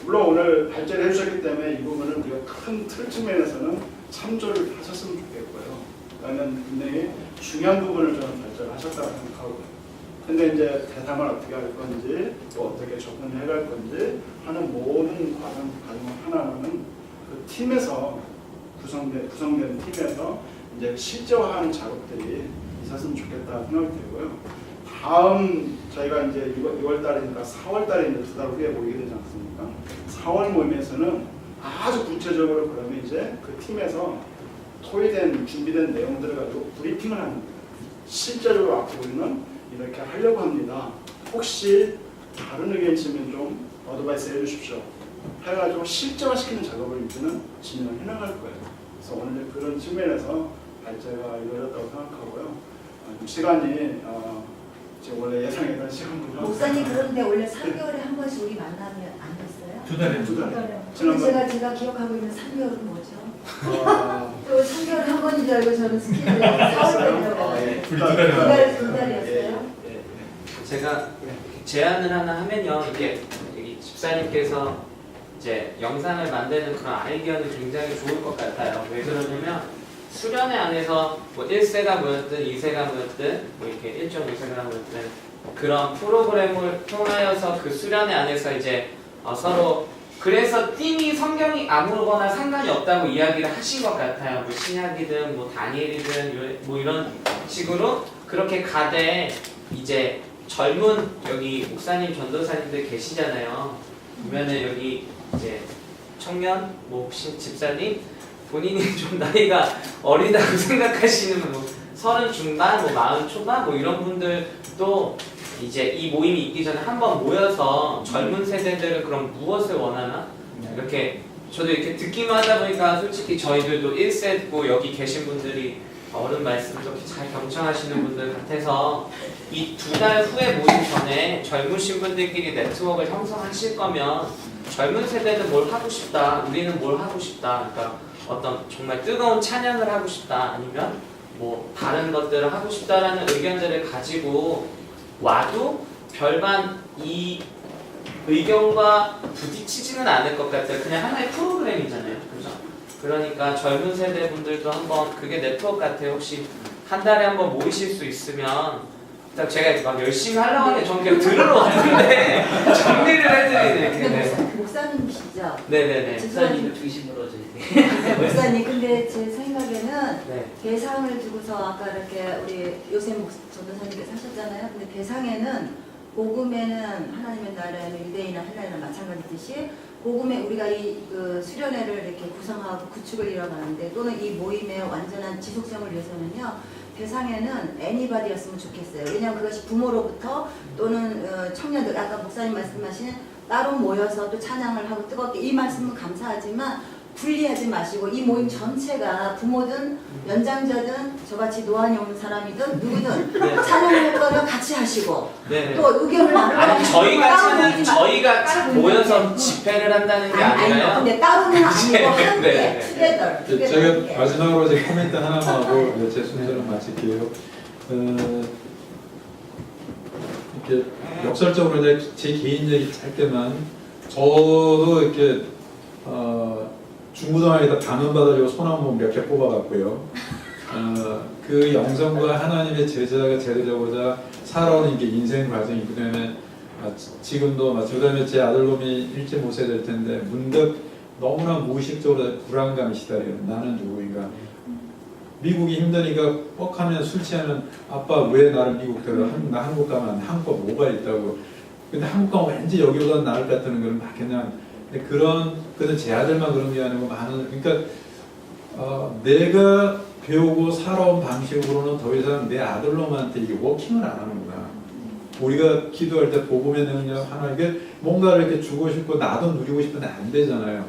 Speaker 3: 물론 오늘 발제를 해주셨기 때문에 이 부분은 우리가 큰 틀 측면에서는 참조를 하셨으면 좋겠고요. 그러면 굉장히 중요한 부분을 저는 발제를 하셨다고 생각하고요. 근데 이제 대상을 어떻게 할 건지 또 어떻게 접근해 갈 건지 하는 모든 과정 하나는 그 팀에서 구성된 팀에서 이제 실제화하는 작업들이 있었으면 좋겠다 생각이 들고요. 다음 저희가 이제 6월 달이니까 4월 달에 이제 2달 후에 모이게 되지 않습니까? 4월 모임에서는 아주 구체적으로 그러면 이제 그 팀에서 토의된 준비된 내용들을 가지고 브리핑을 하는 거예요. 실제적으로 앞으로 우리는 이렇게 하려고 합니다. 혹시 다른 의견 있으면 좀 어드바이스 해주십시오. 해가지고 실제화시키는 작업을 이제는 진행을 해나갈 거예요. 그래서 오늘 그런 측면에서 발제가 이루어졌다고 생각하고요. 시간이 지금 원래 예상했던 시간보다
Speaker 2: 목사님 그런데 원래 3개월에 한 번씩 우리 만나면 안 됐어요?
Speaker 5: 2달에
Speaker 3: 두 달.
Speaker 2: 근데 제가 기억하고 있는 3개월은 뭐죠? 또 3개월에 한 번인 줄 알고 저는 스케줄에 4월에 들어가요.
Speaker 5: 우리 2달에
Speaker 2: 두 달이었어요?
Speaker 7: 제가 제안을 하나 하면요, 이게 여기 집사님께서 이제 영상을 만드는 그런 아이디어는 굉장히 좋을 것 같아요. 왜 그러냐면 수련회 안에서 뭐 1세가 모였든 2세가 모였든 뭐 이렇게 1.5세가 모였든 그런 프로그램을 통하여서 그 수련회 안에서 이제 서로 그래서 띠이 성경이 아무거나 상관이 없다고 이야기를 하신 것 같아요. 뭐 신약이든 뭐 다니엘이든 뭐 이런 식으로 그렇게 가되 이제 젊은 여기 목사님 전도사님들 계시잖아요. 보면은 여기 이제 청년 뭐 혹시 집사님 본인이 좀 나이가 어리다고 생각하시는 뭐 30 중반, 뭐 40 초반 뭐 이런 분들도 이제 이 모임이 있기 전에 한번 모여서 젊은 세대들은 그럼 무엇을 원하나? 이렇게 저도 이렇게 듣기만 하다 보니까 솔직히 저희들도 1세고 여기 계신 분들이 어른 말씀 이렇게 잘 경청하시는 분들 같아서 이 2달 후에 모임 전에 젊으신 분들끼리 네트워크를 형성하실 거면 젊은 세대는 뭘 하고 싶다, 우리는 뭘 하고 싶다, 그러니까 어떤 정말 뜨거운 찬양을 하고 싶다, 아니면 뭐 다른 것들을 하고 싶다라는 의견들을 가지고 와도 별반 이 의견과 부딪히지는 않을 것 같아요. 그냥 하나의 프로그램이잖아요. 그죠? 그러니까 젊은 세대 분들도 한번 그게 네트워크 같아요. 혹시 한 달에 한번 모이실 수 있으면 딱 제가 막 열심히 하려고 하는데 저는 그냥 들으러 왔는데 정리를 해드리네.
Speaker 2: 근데
Speaker 7: 네.
Speaker 2: 목사님이시죠?
Speaker 7: 네네네.
Speaker 6: 목사님을 중심으로 저희
Speaker 2: 목사님 근데 제 생각에는
Speaker 7: 네.
Speaker 2: 대상을 두고서 아까 이렇게 우리 요셉 전도사님께서 하셨잖아요. 근데 대상에는 복음에는 하나님의 나라에는 유대인이나 헬라인이나 마찬가지듯이 복음에 우리가 그 수련회를 이렇게 구성하고 구축을 이뤄가는데 또는 이 모임의 완전한 지속성을 위해서는요. 대상에는 애니바디였으면 좋겠어요. 왜냐하면 그것이 부모로부터 또는 청년들 아까 목사님 말씀하신 따로 모여서 또 찬양을 하고 뜨겁게 이 말씀은 감사하지만 분리하지 마시고 이 모임 전체가 부모든 연장자든 저같이 노안이 없는 사람이든 누구든
Speaker 7: 네.
Speaker 2: 찬양할 거면 같이 하시고
Speaker 7: 네네.
Speaker 2: 또 의견을 나누고
Speaker 7: 아니 저희가
Speaker 2: 따로
Speaker 7: 모여서
Speaker 2: 모이지
Speaker 7: 집회를 한다는 게
Speaker 2: 아니요.
Speaker 7: 아니라요.
Speaker 2: 근데 따로는 아니고 함께
Speaker 7: 네.
Speaker 2: 투게더.
Speaker 1: 제가 마지막으로 제 코멘트 하나만 하고 제 순서를 마칠게요. 이렇게 역설적으로 이제 제 개인 얘기 짧게만 저도 이렇게 중고등학교에다 단원 받으려고 소나무 몇 개 뽑아갔고요. 그 영성과 하나님의 제자가 되고자 살아오는 게 인생 과정이기 때문에 지금도 그다음에 제 아들놈이 일찍 모셔야 될 텐데 문득 너무나 무의식적으로 불안감이 시달려요. 나는 누구인가? 미국이 힘드니까 뻑하면 술 취하면 아빠 왜 나를 미국 데려? 나 한국 가면 한국 뭐가 있다고. 근데 한국 가면 왠지 여기보다 나을 것 같다는 걸 막 그냥 그런 제 아들만 그런 게 아니고 많은 그러니까 내가 배우고 살아온 방식으로는 더 이상 내 아들놈한테 이게 워킹을 안 하는구나. 우리가 기도할 때 복음의 능력 하나님께 뭔가를 이렇게 주고 싶고 나도 누리고 싶은데 안 되잖아요.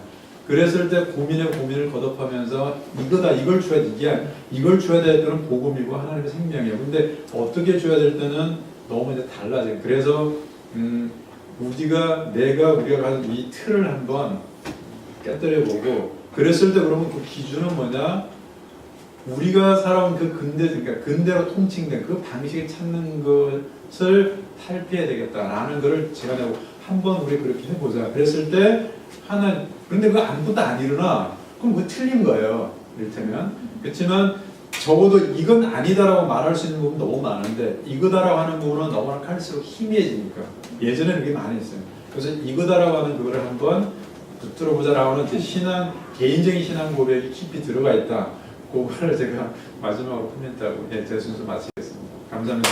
Speaker 1: 그랬을 때 고민을 거듭하면서 이거다 이걸 줘야 돼 이걸 줘야 될 때는 복음이고 하나님의 생명이에요. 근데 어떻게 줘야 될 때는 너무 이제 달라져요. 그래서 우리가 가진 이 틀을 한번 깨뜨려 보고 그랬을 때 그러면 그 기준은 뭐냐? 우리가 살아온 그 그러니까 근대로 통칭된 그 방식을 찾는 것을 탈피해야 되겠다라는 것을 제가 내고 한번 우리 그렇게 해보자. 그랬을 때 그런데 그거 아무것도 안 일어나. 그럼 그거 틀린 거예요. 이를테면. 그렇지만 적어도 이건 아니다라고 말할 수 있는 부분 너무 많은데 이거다라고 하는 부분은 너무나 갈수록 희미해지니까. 예전에는 그게 많이 있어요. 그래서 이거다라고 하는 그거를 한번 붙들어보자라고 하는 제 개인적인 신앙 고백이 깊이 들어가 있다. 그거를 제가 마지막으로 코멘트하고 제 순서 마치겠습니다. 감사합니다.